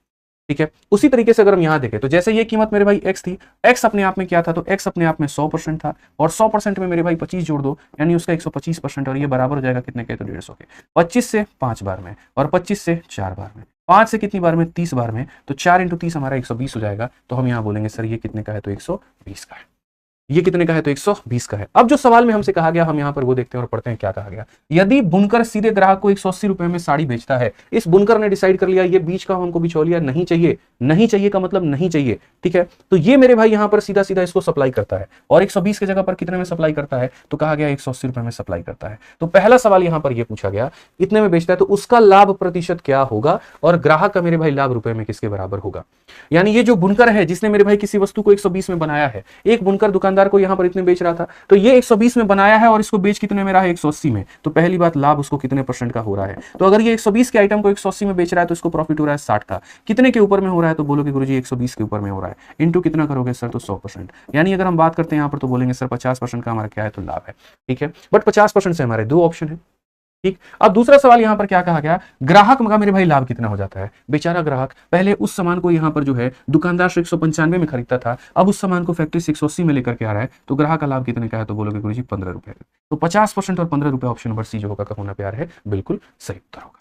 ठीक है, उसी तरीके से अगर हम यहां देखें तो जैसे ये कीमत मेरे भाई x थी, x अपने आप में क्या था, तो x अपने आप में 100% था और 100% में मेरे भाई 25 जोड़ दो यानी उसका 125% और ये बराबर हो जाएगा कितने के, तो 150 के। 25 से 5 बार में और 25 से 4 बार में, 5 से कितनी बार में, 30 बार में, तो 4 × 30 हमारा 120 हो जाएगा। तो हम यहाँ बोलेंगे सर ये कितने का है, तो 120 का है। ये कितने का है, तो 120 का है। अब जो सवाल में हमसे कहा गया हम यहाँ पर वो देखते हैं और पढ़ते हैं क्या कहा गया। यदि बुनकर सीधे ग्राहक को 180 रुपए में साड़ी बेचता है, इस बुनकर ने डिसाइड कर लिया ये बीच का हमको बिचौलिया नहीं चाहिए, नहीं चाहिए का मतलब नहीं चाहिए। ठीक है, तो ये मेरे भाई यहाँ पर सीधा सीधा इसको सप्लाई करता है और 120 की जगह पर कितने में सप्लाई करता है, तो कहा गया 180 रुपए में सप्लाई करता है। तो पहला सवाल यहाँ पर यह पूछा गया इतने में बेचता है तो उसका लाभ प्रतिशत क्या होगा और ग्राहक का मेरे भाई लाभ रुपए में किसके बराबर होगा। यानी ये जो बुनकर है जिसने मेरे भाई किसी वस्तु को 120 में बनाया है, एक बुनकर दुकानदार को यहाँ पर इतने बेच रहा था, तो ये 120 में बनाया है और इसको बेच कितने में रहा है, 180 में। तो पहली बात लाभ उसको कितने % का हो रहा है, तो अगर ये 120 के आइटम को 180 में बेच रहा है तो इसको प्रॉफिट हो रहा है 60 का। कितने के ऊपर में हो रहा है, तो बोलोगे गुरुजी 120 के ऊपर में हो रहा है, इनटू कितना करोगे सर, तो 100%। यानी अगर हम बात करते हैं यहाँ पर तो बोलेंगे सर 50% का हमारा क्या है, तो लाभ है। ठीक है, बट 50% से हमारे 2 ऑप्शन है। ठीक, अब दूसरा सवाल यहां पर क्या कहा गया, ग्राहक का मेरे भाई लाभ कितना हो जाता है। बेचारा ग्राहक पहले उस सामान को यहां पर जो है दुकानदार से 195 में खरीदता था, अब उस सामान को फैक्ट्री से 180 में लेकर के आ रहा है, तो ग्राहक का लाभ कितने का है, तो बोलोगे गुरुजी 15 रुपए। तो 50% और 15 रुपए ऑप्शन नंबर सी जो होगा का होना प्यार है, बिल्कुल सही उत्तर होगा।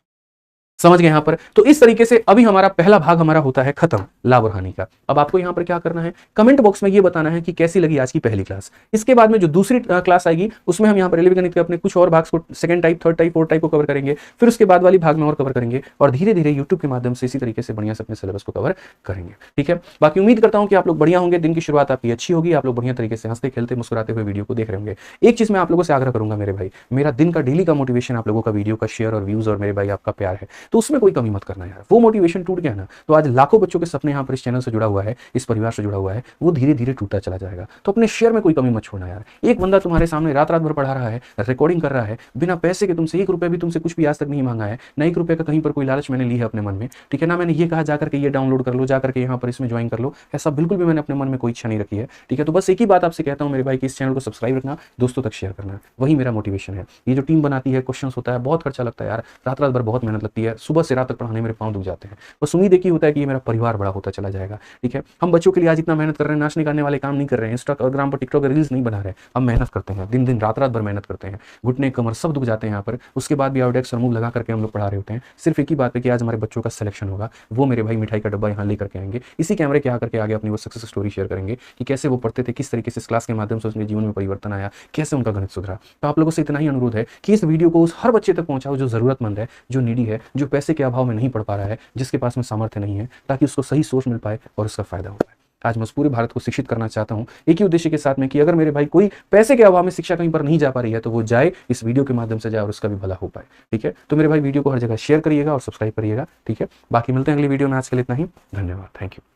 समझ गए यहाँ पर। तो इस तरीके से अभी हमारा पहला भाग हमारा होता है खत्म लाभ और हानि का। अब आपको यहाँ पर क्या करना है, कमेंट बॉक्स में ये बताना है कि कैसी लगी आज की पहली क्लास। इसके बाद में जो दूसरी क्लास आएगी उसमें हम यहाँ पर रेलवे गणित के अपने कुछ और भाग को, second type, third type, fourth type को कवर करेंगे, फिर उसके बाद वाली भाग में और कवर करेंगे और धीरे धीरे यूट्यूब के माध्यम से इसी तरीके से बढ़िया से अपने सिलेबस को कवर करेंगे। ठीक है, बाकी उम्मीद करता हूँ कि आप लोग बढ़िया होंगे, दिन की शुरुआत आपकी अच्छी होगी, आप लोग बढ़िया तरीके से हंसते खेलते मुस्कुराते हुए वीडियो को देख रहे होंगे। एक चीज मैं आप लोगों से आग्रह करूंगा मेरे भाई, मेरा दिन का डेली का मोटिवेशन आप लोगों का वीडियो का शेयर और व्यूज और मेरे भाई आपका प्यार है, तो उसमें कोई कमी मत करना यार। वो मोटिवेशन टूट गया ना तो आज लाखों बच्चों के सपने यहाँ पर इस चैनल से जुड़ा हुआ है, इस परिवार से जुड़ा हुआ है, वो धीरे धीरे टूटता चला जाएगा। तो अपने शेयर में कोई कमी मत छोड़ना यार। एक बंदा तुम्हारे सामने रात रात भर पढ़ा रहा है, रिकॉर्डिंग कर रहा है, बिना पैसे के तुमसे 1 रुपए भी तुमसे कुछ भी आज तक नहीं मांगा है, ना 1 रुपए का कहीं पर कोई लालच मैंने ली है अपने मन में। ठीक है ना, मैंने ये कहा जाकर के ये डाउनलोड कर लो, जाकर के यहाँ पर इसमें ज्वाइन कर लो, ऐसा बिल्कुल भी मैंने अपने मन में कोई इच्छा नहीं रखी है। ठीक है, तो बस एक ही बात आपसे कहता हूँ मेरे भाई कि इस चैनल को सब्सक्राइब रखना, दोस्तों तक शेयर करना, वही मेरा मोटिवेशन है। ये जो टीम बनाती है, क्वेश्चन होता है, बहुत खर्चा लगता है यार, रात रात भर बहुत मेहनत लगती है, सुबह से रात तक पढ़ाने मेरे पाँव दुख जाते हैं। बस उम्मीद एक ही होता है कि ये मेरा परिवार बड़ा होता चला जाएगा। ठीक है, हम बच्चों के लिए आज इतना मेहनत कर रहे हैं, नाचने गाने वाले काम नहीं कर रहे हैं, इंस्टाग्राम पर टिकटॉक रील्स नहीं बना रहे, हम मेहनत करते हैं, दिन दिन रात रात भर मेहनत करते हैं, घुटने कमर सब दुख जाते हैं यहाँ पर। उसके बाद भी आउटडेक्स और मूव लगा करके हम लोग पढ़ा रहे होते हैं, सिर्फ एक ही बात है कि आज हमारे बच्चों का सिलेक्शन होगा, वो मेरे भाई मिठाई का डब्बा यहाँ लेकर के आएंगे, इसी कैमरे के आकर के आगे अपनी वो सक्सेस स्टोरी शेयर करेंगे कि कैसे वो पढ़ते थे, किस तरीके से इस क्लास के माध्यम से उसके जीवन में परिवर्तन आया, कैसे उनका गणित सुधरा। तो आप लोगों से इतना ही अनुरोध है कि इस वीडियो को उस हर बच्चे तक पहुंचाओ जो जरूरतमंद है, जो नीडी है, जो पैसे के अभाव में नहीं पढ़ पा रहा है, जिसके पास में सामर्थ्य नहीं है, ताकि उसको सही सोच मिल पाए और उसका फायदा हो पाए। आज मैं पूरे भारत को शिक्षित करना चाहता हूं एक ही उद्देश्य के साथ में कि अगर मेरे भाई कोई पैसे के अभाव में शिक्षा कहीं पर नहीं जा पा रही है तो वो जाए, इस वीडियो के माध्यम से जाए और उसका भी भला हो पाए। ठीक है, तो मेरे भाई वीडियो को हर जगह शेयर करिएगा और सब्सक्राइब करिएगा। ठीक है, बाकी मिलते हैं अगली वीडियो में। आज के लिए इतना ही, धन्यवाद, थैंक यू।